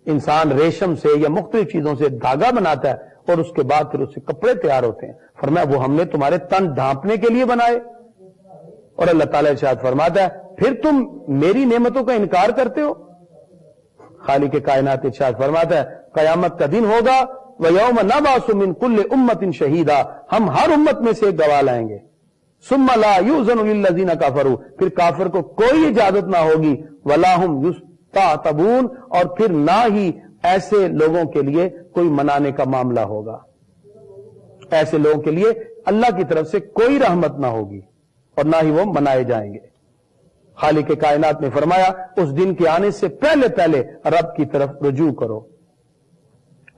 S1: انسان ریشم سے یا مختلف چیزوں سے دھاگا بناتا ہے اور اس کے بعد پھر اس سے کپڑے تیار ہوتے ہیں. فرمایا وہ ہم نے تمہارے تن ڈھانپنے کے لیے بنائے. اور اللہ تعالیٰ ارشاد فرماتا ہے پھر تم میری نعمتوں کا انکار کرتے ہو. خالق کائنات ارشاد فرماتا ہے قیامت کا دن ہوگا وَيَوْمَ نَبْعَثُ مِنْ كُلِّ أُمَّةٍ شَهِيدًا، ہم ہر امت میں سے ایک گواہ لائیں گے. ثُمَّ لَا يُؤْذَنُ لِلَّذِينَ كَفَرُوا، پھر کافر کو کوئی اجازت نہ ہوگی، وَلَا هُمْ يُسْتَعْتَبُونَ، اور پھر نہ ہی ایسے لوگوں کے لیے کوئی منانے کا معاملہ ہوگا. ایسے لوگوں کے لیے اللہ کی طرف سے کوئی رحمت نہ ہوگی اور نہ ہی وہ منائے جائیں گے. خالق کائنات نے فرمایا اس دن کے آنے سے پہلے پہلے رب کی طرف رجوع کرو.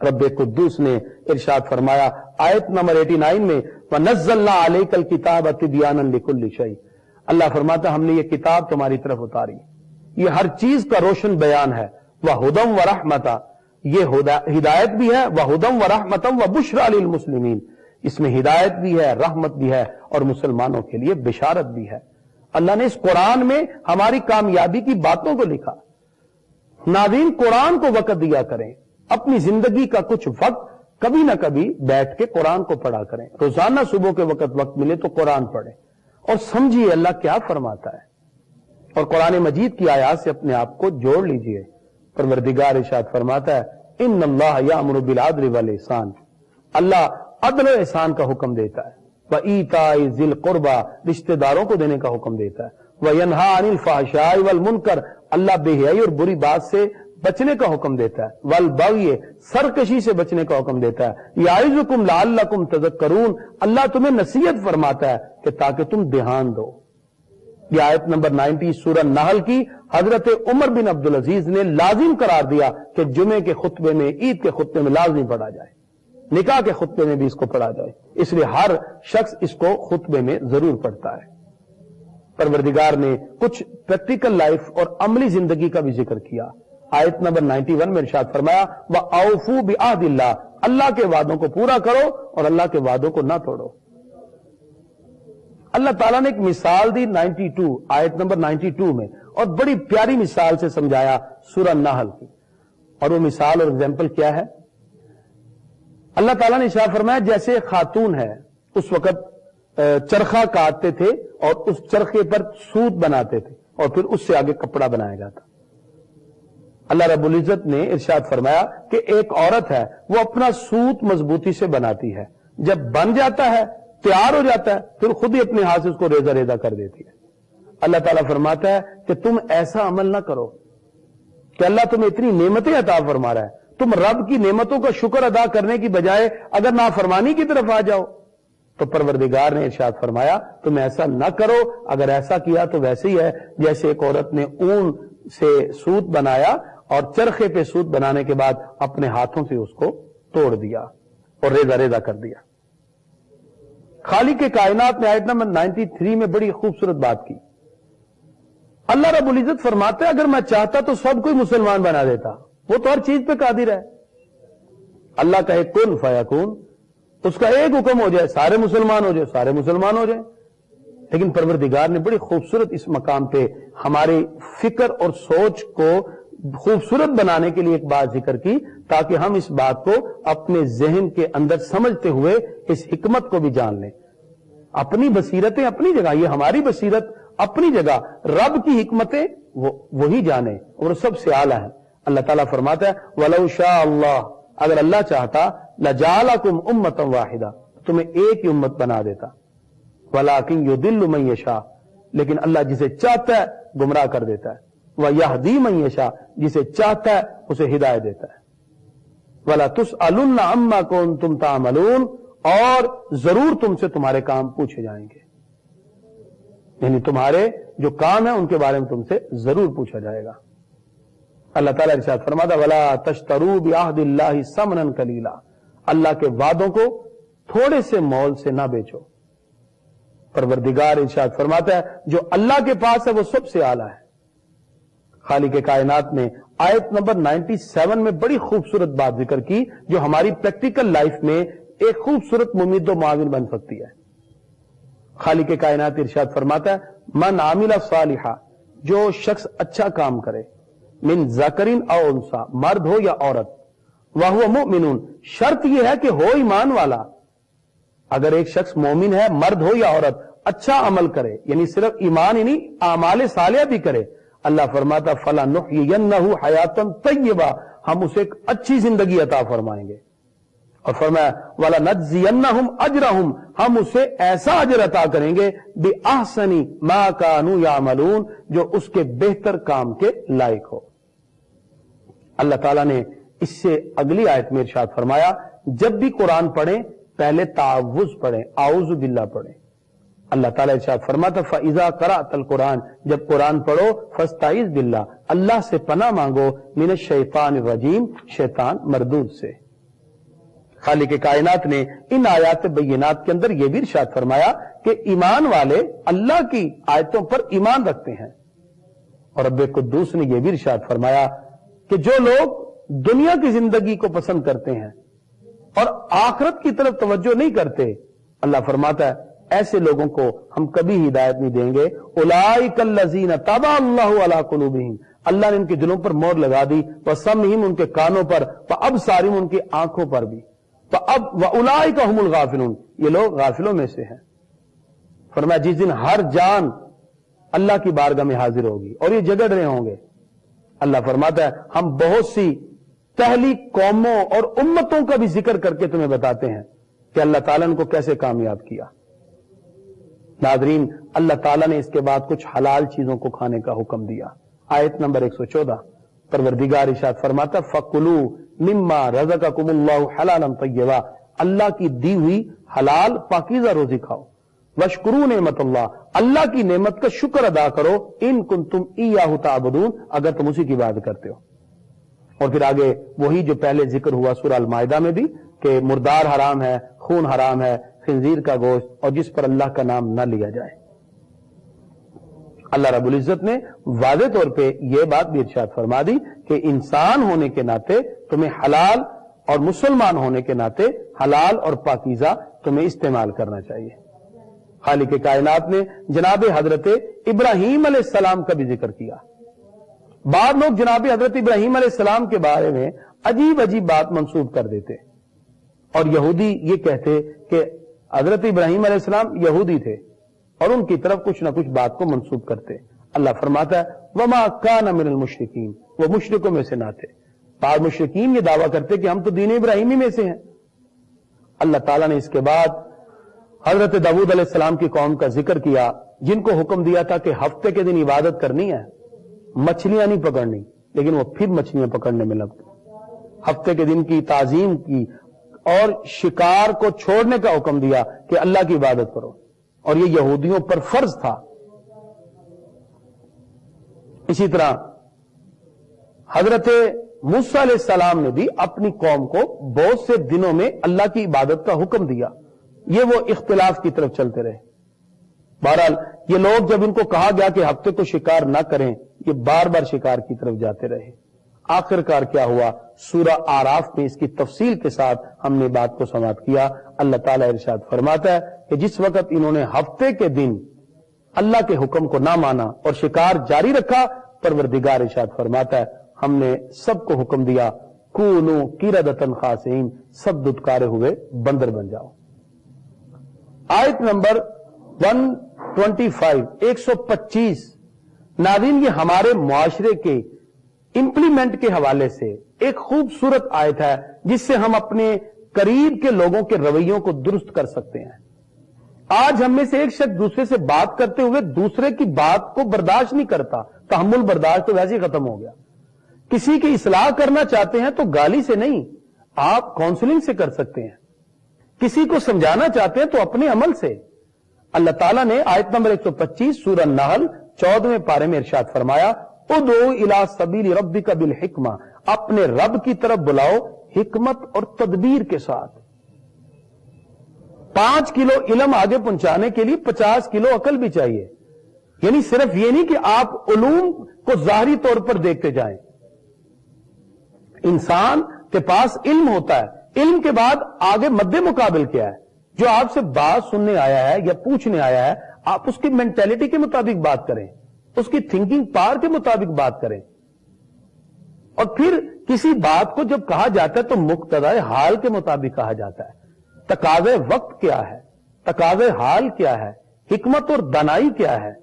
S1: رب قدوس نے ارشاد فرمایا آیت نمبر 89 میں وَنَزَّلْنَا عَلَيْكَ الْكِتَابَ تِبْيَانًا لِكُلِّ شَيْءٍ، اللہ فرماتا ہم نے یہ کتاب تمہاری طرف اتاری، یہ ہر چیز کا روشن بیان ہے. وَهُدًى وَرَحْمَةً، یہ ہدایت بھی ہے، وَهُدًى وَرَحْمَةً وَبُشْرَىٰ لِلْمُسْلِمِينَ، اس میں ہدایت بھی ہے، رحمت بھی ہے اور مسلمانوں کے لیے بشارت بھی ہے. اللہ نے اس قرآن میں ہماری کامیابی کی باتوں کو لکھا. ناظرین قرآن کو وقت دیا کریں، اپنی زندگی کا کچھ وقت کبھی نہ کبھی بیٹھ کے قرآن کو پڑھا کریں. روزانہ صبح کے وقت ملے تو قرآن پڑھیں اور سمجھیے اللہ کیا فرماتا ہے، اور قرآن مجید کی آیات سے اپنے آپ کو جوڑ لیجئے. پروردگار ارشاد فرماتا ہے ان اللہ یامر بالعدل والاحسان، اللہ عدل و احسان کا حکم دیتا ہے. وَإِيتَاءِ ذِي الْقُرْبَى، رشتہ داروں کو دینے کا حکم دیتا ہے. وَيَنْهَىٰ عَنِ الْفَحْشَاءِ وَالْمُنکَرِ، اللہ بے حیائی اور بری بات سے بچنے کا حکم دیتا ہے. وَالْبَغْيِ، سرکشی سے بچنے کا حکم دیتا ہے. یعظکم لعلکم تذکرون، اللہ تمہیں نصیحت فرماتا ہے کہ تاکہ تم دھیان دو. یہ آیت نمبر 90 سورہ نحل کی حضرت عمر بن عبدالعزیز نے لازم قرار دیا کہ جمعے کے خطبے میں، عید کے خطبے میں لازمی پڑھا جائے، نکاح کے خطبے میں بھی اس کو پڑھا جائے. اس لیے ہر شخص اس کو خطبے میں ضرور پڑھتا ہے. پروردگار نے کچھ پریکٹیکل لائف اور عملی زندگی کا بھی ذکر کیا. آیت نمبر 91 میں ارشاد فرمایا وَأَوْفُوا بِعَهْدِ اللَّهِ، اللہ کے وعدوں کو پورا کرو اور اللہ کے وعدوں کو نہ توڑو. اللہ تعالیٰ نے ایک مثال دی 92 آیت نمبر 92 میں، اور بڑی پیاری مثال سے سمجھایا سورہ نحل کی. اور وہ مثال اور ایگزامپل کیا ہے؟ اللہ تعالیٰ نے ارشاد فرمایا جیسے خاتون ہے اس وقت چرخہ کاٹتے تھے اور اس چرخے پر سوت بناتے تھے اور پھر اس سے آگے کپڑا بنایا جاتا. اللہ رب العزت نے ارشاد فرمایا کہ ایک عورت ہے وہ اپنا سوت مضبوطی سے بناتی ہے، جب بن جاتا ہے تیار ہو جاتا ہے پھر خود ہی اپنے ہاتھ سے اس کو ریزہ ریزہ کر دیتی ہے. اللہ تعالیٰ فرماتا ہے کہ تم ایسا عمل نہ کرو کہ اللہ تمہیں اتنی نعمتیں عطا فرما رہا ہے، تم رب کی نعمتوں کا شکر ادا کرنے کی بجائے اگر نافرمانی کی طرف آ جاؤ. تو پروردگار نے ارشاد فرمایا تم ایسا نہ کرو. اگر ایسا کیا تو ویسے ہی ہے جیسے ایک عورت نے اون سے سوت بنایا اور چرخے پہ سوت بنانے کے بعد اپنے ہاتھوں سے اس کو توڑ دیا اور ریزہ ریزہ کر دیا. خالق کائنات نے آیت نمبر 93 میں بڑی خوبصورت بات کی. اللہ رب العزت فرماتے اگر میں چاہتا تو سب کوئی مسلمان بنا دیتا، وہ تو ہر چیز پہ قادر ہے. اللہ کہے کن فیکون، اس کا ایک حکم ہو جائے سارے مسلمان ہو جائے، سارے مسلمان ہو جائیں. لیکن پروردگار نے بڑی خوبصورت اس مقام پہ ہماری فکر اور سوچ کو خوبصورت بنانے کے لیے ایک بات ذکر کی تاکہ ہم اس بات کو اپنے ذہن کے اندر سمجھتے ہوئے اس حکمت کو بھی جان لیں. اپنی بصیرتیں اپنی جگہ، یہ ہماری بصیرت اپنی جگہ، رب کی حکمتیں وہی جانے اور سب سے اعلیٰ ہیں. اللہ تعالیٰ فرماتا ہے وَلَوْ شَاءَ اللَّهُ، اگر اللہ چاہتا لَجَعَلَكُمْ أُمَّةً وَاحِدَةً، تمہیں ایک ہی امت بنا دیتا. وَلَٰكِنْ يُضِلُّ مَن يَشَاءُ، لیکن اللہ جسے چاہتا ہے گمراہ کر دیتا ہے. وَيَهْدِي مَن يَشَاءُ، جسے چاہتا ہے اسے ہدایت دیتا ہے. وَلَا تُسْأَلُنَّ عَمَّا كُنتُمْ تَعْمَلُونَ، اور ضرور تم سے تمہارے کام پوچھے جائیں گے. یعنی تمہارے جو کام ہیں ان کے بارے میں تم سے ضرور پوچھا جائے گا. اللہ تعالیٰ ارشاد فرماتا وَلَا تَشْتَرُوا بِعَهْدِ اللَّهِ ثَمَنًا قَلِيلًا، اللہ کے وعدوں کو تھوڑے سے مول سے نہ بیچو. پروردگار ارشاد فرماتا ہے جو اللہ کے پاس ہے وہ سب سے اعلیٰ ہے. خالق کائنات نے آیت نمبر 97 میں بڑی خوبصورت بات ذکر کی جو ہماری پریکٹیکل لائف میں ایک خوبصورت ممید و معاون بن سکتی ہے. خالق کائنات ارشاد فرماتا ہے من عامل صالحا، جو شخص اچھا کام کرے، من ذکرین او انسا، مرد ہو یا عورت، وہو مؤمنون، شرط یہ ہے کہ ہو ایمان والا. اگر ایک شخص مومن ہے، مرد ہو یا عورت، اچھا عمل کرے، یعنی صرف ایمان ہی نہیں اعمال صالحہ بھی کرے، اللہ فرماتا فَلَنُحْيِيَنَّهُ حَيَاةً طَيِّبَةً، ہم اسے ایک اچھی زندگی عطا فرمائیں گے. اور فرمایا وَلَنَجْزِيَنَّهُمْ أَجْرَهُمْ، ہم اسے ایسا اجر عطا کریں گے بِأَحْسَنِ مَا كَانُوا يَعْمَلُونَ، جو اس کے بہتر کام کے لائق ہو. اللہ تعالیٰ نے اس سے اگلی آیت میں ارشاد فرمایا جب بھی قرآن پڑھیں پہلے تعوذ پڑھیں، اعوذ باللہ پڑھیں. اللہ تعالیٰ ارشاد فرماتا فَإِذَا قَرَأْتَ الْقُرْآنَ، جب قرآن پڑھو فَاسْتَعِذْ بِاللَّهِ، اللہ سے پناہ مانگو، مِنَ الشَّيْطَانِ الرَّجِيمِ، شیطان مردود سے. خالق کائنات نے ان آیات بینات کے اندر یہ بھی ارشاد فرمایا کہ ایمان والے اللہ کی آیتوں پر ایمان رکھتے ہیں. اور رب قدوس نے یہ بھی ارشاد فرمایا کہ جو لوگ دنیا کی زندگی کو پسند کرتے ہیں اور آخرت کی طرف توجہ نہیں کرتے، اللہ فرماتا ہے ایسے لوگوں کو ہم کبھی ہدایت نہیں دیں گے. اولئک الذین طبع اللہ علی قلوبہم، اللہ نے ان کے دلوں پر مہر لگا دی، وسمعہم، ان کے کانوں پر، وابصارہم، ان کی آنکھوں پر بھی، واولئک هم الغافلون، یہ لوگ غافلوں میں سے ہیں. فرمایا جس دن ہر جان اللہ کی بارگاہ میں حاضر ہوگی اور یہ جگڑ رہے ہوں گے، اللہ فرماتا ہے ہم بہت سی پہلی قوموں اور امتوں کا بھی ذکر کر کے تمہیں بتاتے ہیں کہ اللہ تعالیٰ نے کو کیسے کامیاب کیا. ناظرین، اللہ تعالیٰ نے اس کے بعد کچھ حلال چیزوں کو کھانے کا حکم دیا. آیت نمبر 114 پروردگار ارشاد فرماتا فَكُلُوا مِمَّا رَزَقَكُمُ اللَّهُ حَلَالًا طَيِّبًا، اللہ کی دی ہوئی حلال پاکیزہ روزی کھاؤ. وَاشْكُرُوا نِعْمَتَ اللَّهِ، اللہ کی نعمت کا شکر ادا کرو، ان کنتم ایاہ تعبدون، اگر تم اسی کی عبادت کرتے ہو. اور پھر آگے وہی جو پہلے ذکر ہوا سورہ المائدہ میں بھی کہ مردار حرام ہے، خون حرام ہے، خنزیر کا گوشت، اور جس پر اللہ کا نام نہ لیا جائے. اللہ رب العزت نے واضح طور پہ یہ بات بھی ارشاد فرما دی کہ انسان ہونے کے ناطے تمہیں حلال اور مسلمان ہونے کے ناطے حلال اور پاکیزہ تمہیں استعمال کرنا چاہیے. خالق کائنات نے جناب حضرت ابراہیم علیہ السلام کا بھی ذکر کیا. بعض لوگ جناب حضرت ابراہیم علیہ السلام کے بارے میں عجیب عجیب بات منسوب کر دیتے، اور یہودی یہ کہتے کہ حضرت ابراہیم علیہ السلام یہودی تھے اور ان کی طرف کچھ نہ کچھ بات کو منسوب کرتے. اللہ فرماتا ہے وَمَا كَانَ مِنَ الْمُشْرِكِينَ، وہ مشرکوں میں سے نہ تھے. بعض مشرکین یہ دعویٰ کرتے کہ ہم تو دین ابراہیمی میں سے ہیں. اللہ تعالیٰ نے اس کے بعد حضرت داؤد علیہ السلام کی قوم کا ذکر کیا جن کو حکم دیا تھا کہ ہفتے کے دن عبادت کرنی ہے، مچھلیاں نہیں پکڑنی، لیکن وہ پھر مچھلیاں پکڑنے میں لگ گئے. ہفتے کے دن کی تعظیم کی اور شکار کو چھوڑنے کا حکم دیا کہ اللہ کی عبادت کرو، اور یہ یہودیوں پر فرض تھا. اسی طرح حضرت موسیٰ علیہ السلام نے بھی اپنی قوم کو بہت سے دنوں میں اللہ کی عبادت کا حکم دیا. یہ وہ اختلاف کی طرف چلتے رہے. بہرحال یہ لوگ جب ان کو کہا گیا کہ ہفتے کو شکار نہ کریں، یہ بار بار شکار کی طرف جاتے رہے. آخرکار کیا ہوا؟ سورہ آراف میں اس کی تفصیل کے ساتھ ہم نے بات کو سماعت کیا. اللہ تعالیٰ ارشاد فرماتا ہے کہ جس وقت انہوں نے ہفتے کے دن اللہ کے حکم کو نہ مانا اور شکار جاری رکھا، پروردگار ارشاد فرماتا ہے ہم نے سب کو حکم دیا کونو قردۃ خاسئین، سب دتکارے ہوئے بندر بن جاؤ۔ آیت نمبر 125 125 ناظرین، یہ ہمارے معاشرے کے امپلیمنٹ کے حوالے سے ایک خوبصورت آیت ہے جس سے ہم اپنے قریب کے لوگوں کے رویوں کو درست کر سکتے ہیں۔ آج ہم میں سے ایک شخص دوسرے سے بات کرتے ہوئے دوسرے کی بات کو برداشت نہیں کرتا، تحمل برداشت تو ویسے ہی ختم ہو گیا۔ کسی کی اصلاح کرنا چاہتے ہیں تو گالی سے نہیں، آپ کاؤنسلنگ سے کر سکتے ہیں۔ کسی کو سمجھانا چاہتے ہیں تو اپنے عمل سے۔ اللہ تعالیٰ نے آیت نمبر 125 سورہ نحل 14ویں پارے میں ارشاد فرمایا ادعو الی سبیل ربک بالحکمہ، اپنے رب کی طرف بلاؤ حکمت اور تدبیر کے ساتھ۔ 5 کلو علم آگے پہنچانے کے لیے 50 کلو عقل بھی چاہیے۔ یعنی صرف یہ نہیں کہ آپ علوم کو ظاہری طور پر دیکھتے جائیں۔ انسان کے پاس علم ہوتا ہے، علم کے بعد آگے مد مقابل کیا ہے؟ جو آپ سے بات سننے آیا ہے یا پوچھنے آیا ہے، آپ اس کی مینٹیلٹی کے مطابق بات کریں، اس کی تھنکنگ پاور کے مطابق بات کریں۔ اور پھر کسی بات کو جب کہا جاتا ہے تو مقتضائے حال کے مطابق کہا جاتا ہے۔ تقاضے وقت کیا ہے، تقاضے حال کیا ہے، حکمت اور دانائی کیا ہے۔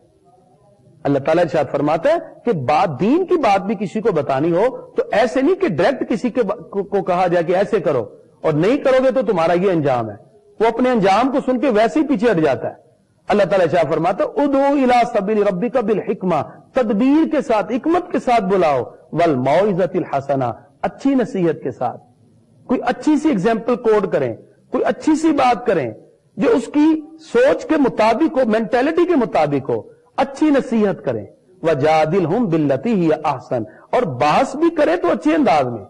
S1: اللہ تعالیٰ ارشاد فرماتا ہے کہ دین کی بات بھی کسی کو بتانی ہو تو ایسے نہیں کہ ڈائریکٹ کسی کو کہا جائے کہ ایسے کرو اور نہیں کرو گے تو تمہارا یہ انجام ہے، وہ اپنے انجام کو سن کے ویسے ہی پیچھے ہٹ جاتا ہے۔ اللہ تعالیٰ ارشاد فرماتا ہے ادعو الی سبیل ربک بالحکمہ، تدبیر کے ساتھ، حکمت کے ساتھ بلاؤ، والموعظۃ الحسنہ، اچھی نصیحت کے ساتھ۔ کوئی اچھی سی ایگزامپل کوڈ کریں، کوئی اچھی سی بات کریں جو اس کی سوچ کے مطابق ہو، مینٹیلٹی کے مطابق ہو، اچھی نصیحت کریں۔ وجادلہم باللتی ہی احسن، اور بحث بھی کریں تو اچھے انداز میں۔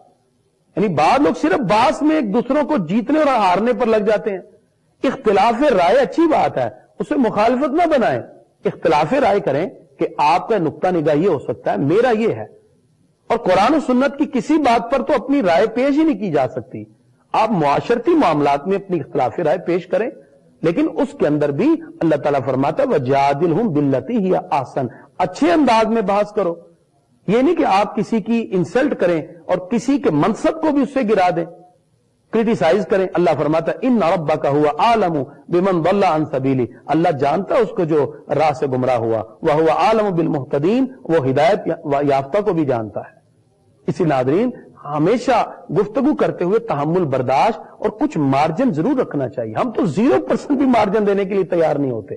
S1: یعنی بعض لوگ صرف بحث میں ایک دوسروں کو جیتنے اور ہارنے پر لگ جاتے ہیں۔ اختلاف رائے اچھی بات ہے، اسے مخالفت نہ بنائیں، اختلاف رائے کریں کہ آپ کا نقطہ نگاہ یہ ہو سکتا ہے، میرا یہ ہے۔ اور قرآن و سنت کی کسی بات پر تو اپنی رائے پیش ہی نہیں کی جا سکتی۔ آپ معاشرتی معاملات میں اپنی اختلاف رائے پیش کریں، لیکن اس کے اندر بھی اللہ تعالیٰ فرماتا ہے وَجَادِلْهُمْ بِالَّتِي هِيَ أَحْسَنُ، اچھے انداز میں بحث کرو۔ یہ نہیں کہ آپ کسی کی انسلٹ کریں اور کسی کے منصب کو بھی اس سے گرا دیں، کرٹیسائز کریں۔ اللہ فرماتا ہے إِنَّ رَبَّكَ هُوَ أَعْلَمُ بِمَنْ ضَلَّ عَنْ سَبِيلِهِ، اللہ جانتا ہے اس کو جو راہ سے گمراہ ہوا، وَهُوَ أَعْلَمُ بِالْمُهْتَدِينَ، وہ ہدایت یافتہ کو بھی جانتا ہے۔ اسی ناظرین، ہمیشہ گفتگو کرتے ہوئے تحمل برداشت اور کچھ مارجن ضرور رکھنا چاہیے۔ ہم تو 0% بھی مارجن دینے کے لیے تیار نہیں ہوتے۔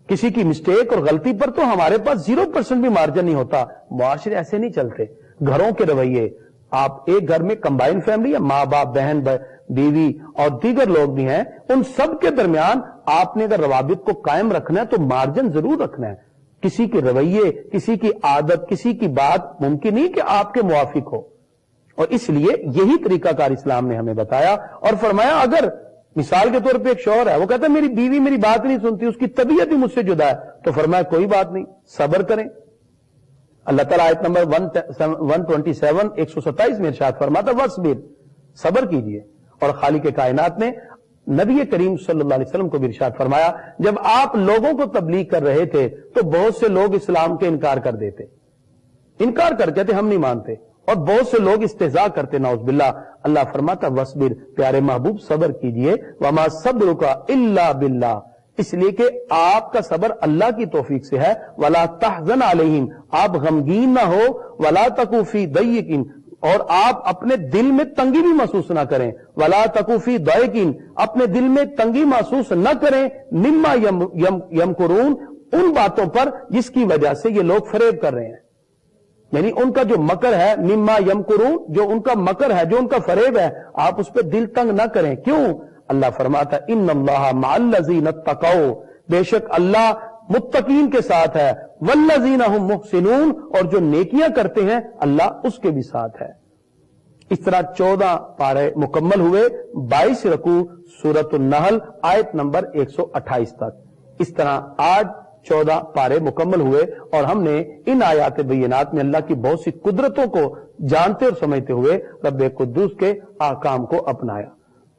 S1: کسی کی مسٹیک اور غلطی پر تو ہمارے پاس 0% بھی مارجن نہیں ہوتا۔ معاشرے ایسے نہیں چلتے۔ گھروں کے رویے، آپ ایک گھر میں کمبائن فیملی ہے، ماں باپ، بہن بیوی اور دیگر لوگ بھی ہیں، ان سب کے درمیان آپ نے اگر روابط کو قائم رکھنا ہے تو مارجن ضرور رکھنا ہے۔ کسی کے رویے، کسی کی عادت، کسی کی بات ممکن نہیں کہ آپ کے موافق ہو، اور اس لیے یہی طریقہ کار اسلام نے ہمیں بتایا اور فرمایا اگر مثال کے طور پہ ایک شوہر ہے، وہ کہتا ہے میری بیوی میری بات نہیں سنتی، اس کی طبیعت ہی مجھ سے جدا ہے، تو فرمایا کوئی بات نہیں، صبر کریں۔ اللہ تعالیٰ آیت نمبر 127 127 میں ارشاد فرماتا وَاصْبِرْ، صبر کیجئے۔ اور خالق کائنات نے نبی کریم صلی اللہ علیہ وسلم کو بھی ارشاد فرمایا جب آپ لوگوں کو تبلیغ کر رہے تھے تو بہت سے لوگ اسلام کے انکار کر دیتے، انکار کر کہتے ہم نہیں مانتے، اور بہت سے لوگ استہزاء کرتے، نعوذ باللہ۔ اللہ فرماتا وَاصْبِرْ، پیارے محبوب صبر کیجئے، وَمَا صَبْرُكَ إِلَّا بِاللَّهِ، اس لیے کہ آپ کا صبر اللہ کی توفیق سے ہے۔ وَلَا تَحْزَنْ عَلَيْهِمْ، آپ غمگین نہ ہو، وَلَا تَكُ فِي ضَيِّقٍ، اور آپ اپنے دل میں تنگی بھی محسوس نہ کریں، وَلَا تَكُ فِي ضَيِّقٍ، اپنے دل میں تنگی محسوس نہ کریں، مِمَّا يَمْكُرُونَ، ان باتوں پر جس کی وجہ سے یہ لوگ فریب کر رہے ہیں۔ یعنی ان کا جو مکر ہے، مما یمکرون، جو ان کا مکر ہے، جو ان کا فریب ہے، آپ اس پہ دل تنگ نہ کریں۔ کیوں؟ اللہ فرماتا ہے ان اللہ مع الذین اتقوا، بے شک اللہ متقین کے ساتھ ہے، والذین هم محسنون، اور جو نیکیاں کرتے ہیں اللہ اس کے بھی ساتھ ہے۔ اس طرح 14 پارے مکمل ہوئے، 22 رکوع سورۃ النحل آیت نمبر 128 تک۔ اس طرح آج 14 پارے مکمل ہوئے اور ہم نے ان آیات بینات میں اللہ کی بہت سی قدرتوں کو جانتے اور سمجھتے ہوئے رب قدوس کے احکام کو اپنایا۔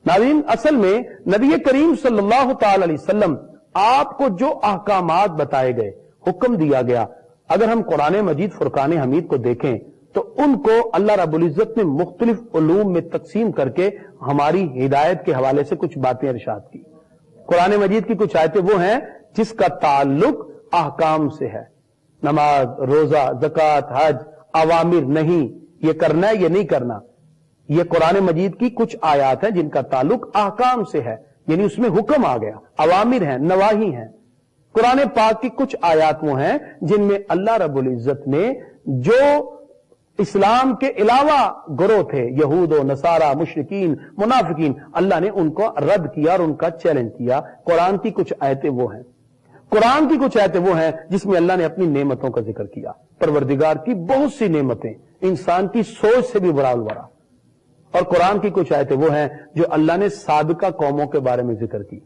S1: ناظرین، اصل میں نبی کریم صلی اللہ تعالی علیہ وسلم آپ کو جو احکامات بتائے گئے، حکم دیا گیا، اگر ہم قرآن مجید فرقان حمید کو دیکھیں تو ان کو اللہ رب العزت نے مختلف علوم میں تقسیم کر کے ہماری ہدایت کے حوالے سے کچھ باتیں ارشاد کی۔ قرآن مجید کی کچھ آیتیں وہ ہیں جس کا تعلق احکام سے ہے، نماز، روزہ، زکوٰۃ، حج، اوامر، نہیں یہ کرنا ہے یہ نہیں کرنا، یہ قرآن مجید کی کچھ آیات ہیں جن کا تعلق احکام سے ہے، یعنی اس میں حکم آ گیا، اوامر ہیں، نواہی ہیں۔ قرآن پاک کی کچھ آیات وہ ہیں جن میں اللہ رب العزت نے جو اسلام کے علاوہ گروہ تھے، یہود و نصارہ، مشرکین، منافقین، اللہ نے ان کو رد کیا اور ان کا چیلنج کیا۔ قرآن کی کچھ آیتیں وہ ہیں، قرآن کی کچھ آیتیں وہ ہیں جس میں اللہ نے اپنی نعمتوں کا ذکر کیا، پروردگار کی بہت سی نعمتیں، انسان کی سوچ سے بھی برا الورا۔ اور قرآن کی کچھ آیتیں وہ ہیں جو اللہ نے سابقہ قوموں کے بارے میں ذکر کی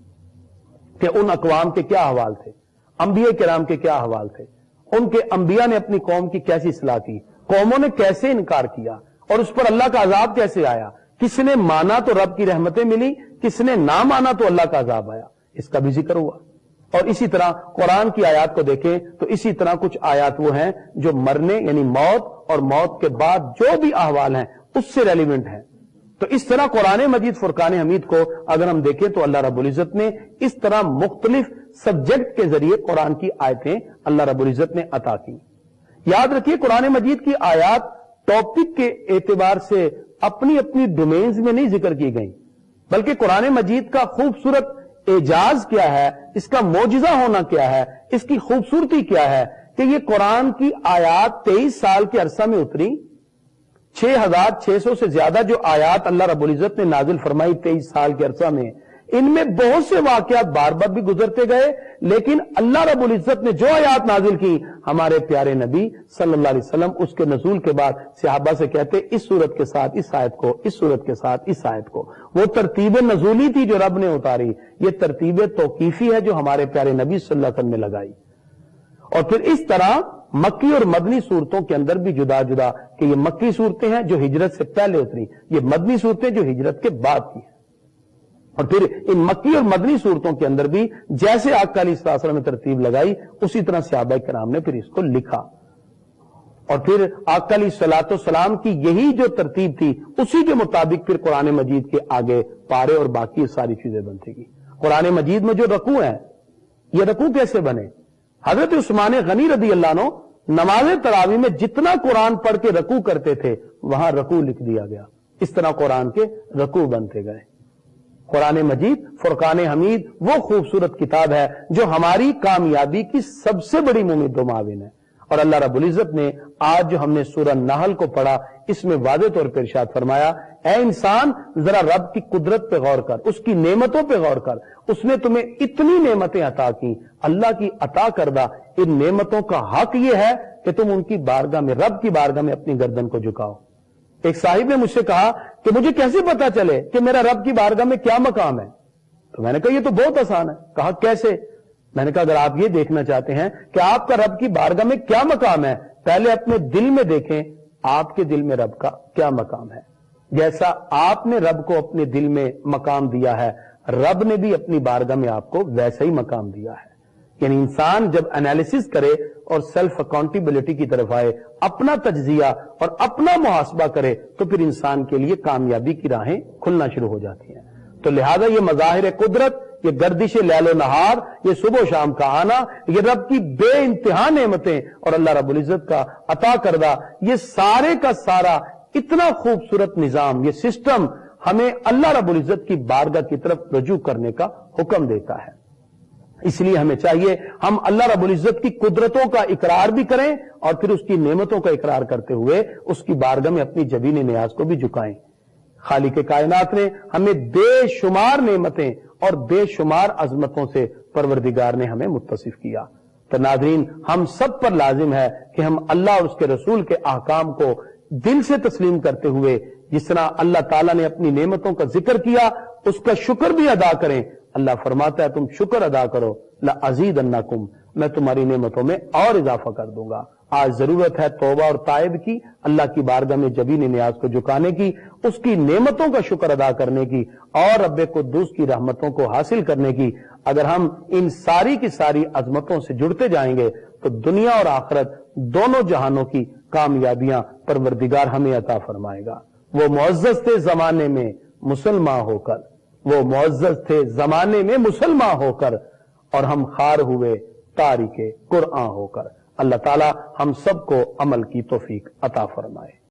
S1: کہ ان اقوام کے کیا احوال تھے، انبیاء کرام کے کیا احوال تھے، ان کے انبیاء نے اپنی قوم کی کیسی اصلاح کی، قوموں نے کیسے انکار کیا اور اس پر اللہ کا عذاب کیسے آیا، کس نے مانا تو رب کی رحمتیں ملی، کس نے نہ مانا تو اللہ کا عذاب آیا، اس کا بھی ذکر ہوا۔ اور اسی طرح قرآن کی آیات کو دیکھیں تو اسی طرح کچھ آیات وہ ہیں جو مرنے یعنی موت اور موت کے بعد جو بھی احوال ہیں اس سے ریلیونٹ ہیں۔ تو اس طرح قرآن مجید فرقان حمید کو اگر ہم دیکھیں تو اللہ رب العزت نے اس طرح مختلف سبجیکٹ کے ذریعے قرآن کی آیتیں اللہ رب العزت نے عطا کی۔ یاد رکھیے قرآن مجید کی آیات ٹاپک کے اعتبار سے اپنی اپنی ڈومینز میں نہیں ذکر کی گئیں، بلکہ قرآن مجید کا خوبصورت اعجاز کیا ہے، اس کا معجزہ ہونا کیا ہے، اس کی خوبصورتی کیا ہے کہ یہ قرآن کی آیات 23 سال کے عرصہ میں اتری، 6600 سے زیادہ جو آیات اللہ رب العزت نے نازل فرمائی 23 سال کے عرصہ میں، ان میں بہت سے واقعات بار بار بھی گزرتے گئے، لیکن اللہ رب العزت نے جو آیات نازل کی ہمارے پیارے نبی صلی اللہ علیہ وسلم اس کے نزول کے بعد صحابہ سے کہتے اس صورت کے ساتھ اس آیت کو، اس صورت کے ساتھ اس آیت کو۔ وہ ترتیب نزولی تھی جو رب نے اتاری، یہ ترتیب توقیفی ہے جو ہمارے پیارے نبی صلی اللہ علیہ وسلم نے لگائی۔ اور پھر اس طرح مکی اور مدنی صورتوں کے اندر بھی جدا جدا کہ یہ مکی صورتیں ہیں جو ہجرت سے پہلے اتری، یہ مدنی صورتیں جو ہجرت کے بعد کی ہیں۔ اور پھر ان مکی اور مدنی صورتوں کے اندر بھی جیسے آقا علیہ الصلوۃ والسلام نے ترتیب لگائی اسی طرح صحابہ کرام نے پھر اس کو لکھا، اور پھر آقا علیہ الصلوۃ والسلام کی یہی جو ترتیب تھی اسی کے مطابق پھر قرآن مجید کے آگے پارے اور باقی ساری چیزیں بنتی گئی۔ قرآن مجید میں جو رکوع ہیں یہ رکوع کیسے بنے؟ حضرت عثمان غنی رضی اللہ عنہ نماز تراویح میں جتنا قرآن پڑھ کے رکوع کرتے تھے وہاں رکوع لکھ دیا گیا، اس طرح قرآن کے رکوع بنتے گئے۔ قرآن مجید فرقان حمید وہ خوبصورت کتاب ہے جو ہماری کامیابی کی سب سے بڑی ممید و معاون ہے۔ اور اللہ رب العزت نے آج جو ہم نے سورہ نحل کو پڑھا اس میں واضح طور پر ارشاد فرمایا، اے انسان ذرا رب کی قدرت پہ غور کر، اس کی نعمتوں پہ غور کر، اس نے تمہیں اتنی نعمتیں عطا کی، اللہ کی عطا کردہ ان نعمتوں کا حق یہ ہے کہ تم ان کی بارگاہ میں، رب کی بارگاہ میں اپنی گردن کو جھکاؤ۔ ایک صاحب نے مجھ سے کہا کہ مجھے کیسے پتا چلے کہ میرا رب کی بارگاہ میں کیا مقام ہے؟ تو میں نے کہا یہ تو بہت آسان ہے۔ کہا کیسے؟ میں نے کہا اگر آپ یہ دیکھنا چاہتے ہیں کہ آپ کا رب کی بارگاہ میں کیا مقام ہے، پہلے اپنے دل میں دیکھیں آپ کے دل میں رب کا کیا مقام ہے۔ جیسا آپ نے رب کو اپنے دل میں مقام دیا ہے، رب نے بھی اپنی بارگاہ میں آپ کو ویسا ہی مقام دیا ہے۔ یعنی انسان جب انالیسس کرے اور سیلف اکاؤنٹیبلٹی کی طرف آئے، اپنا تجزیہ اور اپنا محاسبہ کرے تو پھر انسان کے لیے کامیابی کی راہیں کھلنا شروع ہو جاتی ہیں۔ تو لہذا یہ مظاہر قدرت، یہ گردش لیل و نہار، یہ صبح و شام کا آنا، یہ رب کی بے انتہا نعمتیں اور اللہ رب العزت کا عطا کردہ یہ سارے کا سارا اتنا خوبصورت نظام، یہ سسٹم ہمیں اللہ رب العزت کی بارگاہ کی طرف رجوع کرنے کا حکم دیتا ہے۔ اس لیے ہمیں چاہیے ہم اللہ رب العزت کی قدرتوں کا اقرار بھی کریں اور پھر اس کی نعمتوں کا اقرار کرتے ہوئے اس کی بارگاہ میں اپنی جبین نیاز کو بھی جھکائیں۔ خالق کائنات نے ہمیں بے شمار نعمتیں اور بے شمار عظمتوں سے پروردگار نے ہمیں متصف کیا۔ تو ناظرین ہم سب پر لازم ہے کہ ہم اللہ اور اس کے رسول کے احکام کو دل سے تسلیم کرتے ہوئے جس طرح اللہ تعالیٰ نے اپنی نعمتوں کا ذکر کیا اس کا شکر بھی ادا کریں۔ اللہ فرماتا ہے تم شکر ادا کرو لَأَزِيدَنَّكُمْ، میں تمہاری نعمتوں میں اور اضافہ کر دوں گا۔ آج ضرورت ہے توبہ اور تائب کی، اللہ کی بارگاہ میں جبین نیاز کو جھکانے کی، اس کی نعمتوں کا شکر ادا کرنے کی اور رب قدوس کی رحمتوں کو حاصل کرنے کی۔ اگر ہم ان ساری کی ساری عظمتوں سے جڑتے جائیں گے تو دنیا اور آخرت دونوں جہانوں کی کامیابیاں پروردگار ہمیں عطا فرمائے گا۔ وہ معزز تھے زمانے میں مسلمان ہو کر، وہ معزز تھے زمانے میں مسلمان ہو کر، اور ہم خار ہوئے تارک قرآن ہو کر۔ اللہ تعالی ہم سب کو عمل کی توفیق عطا فرمائے۔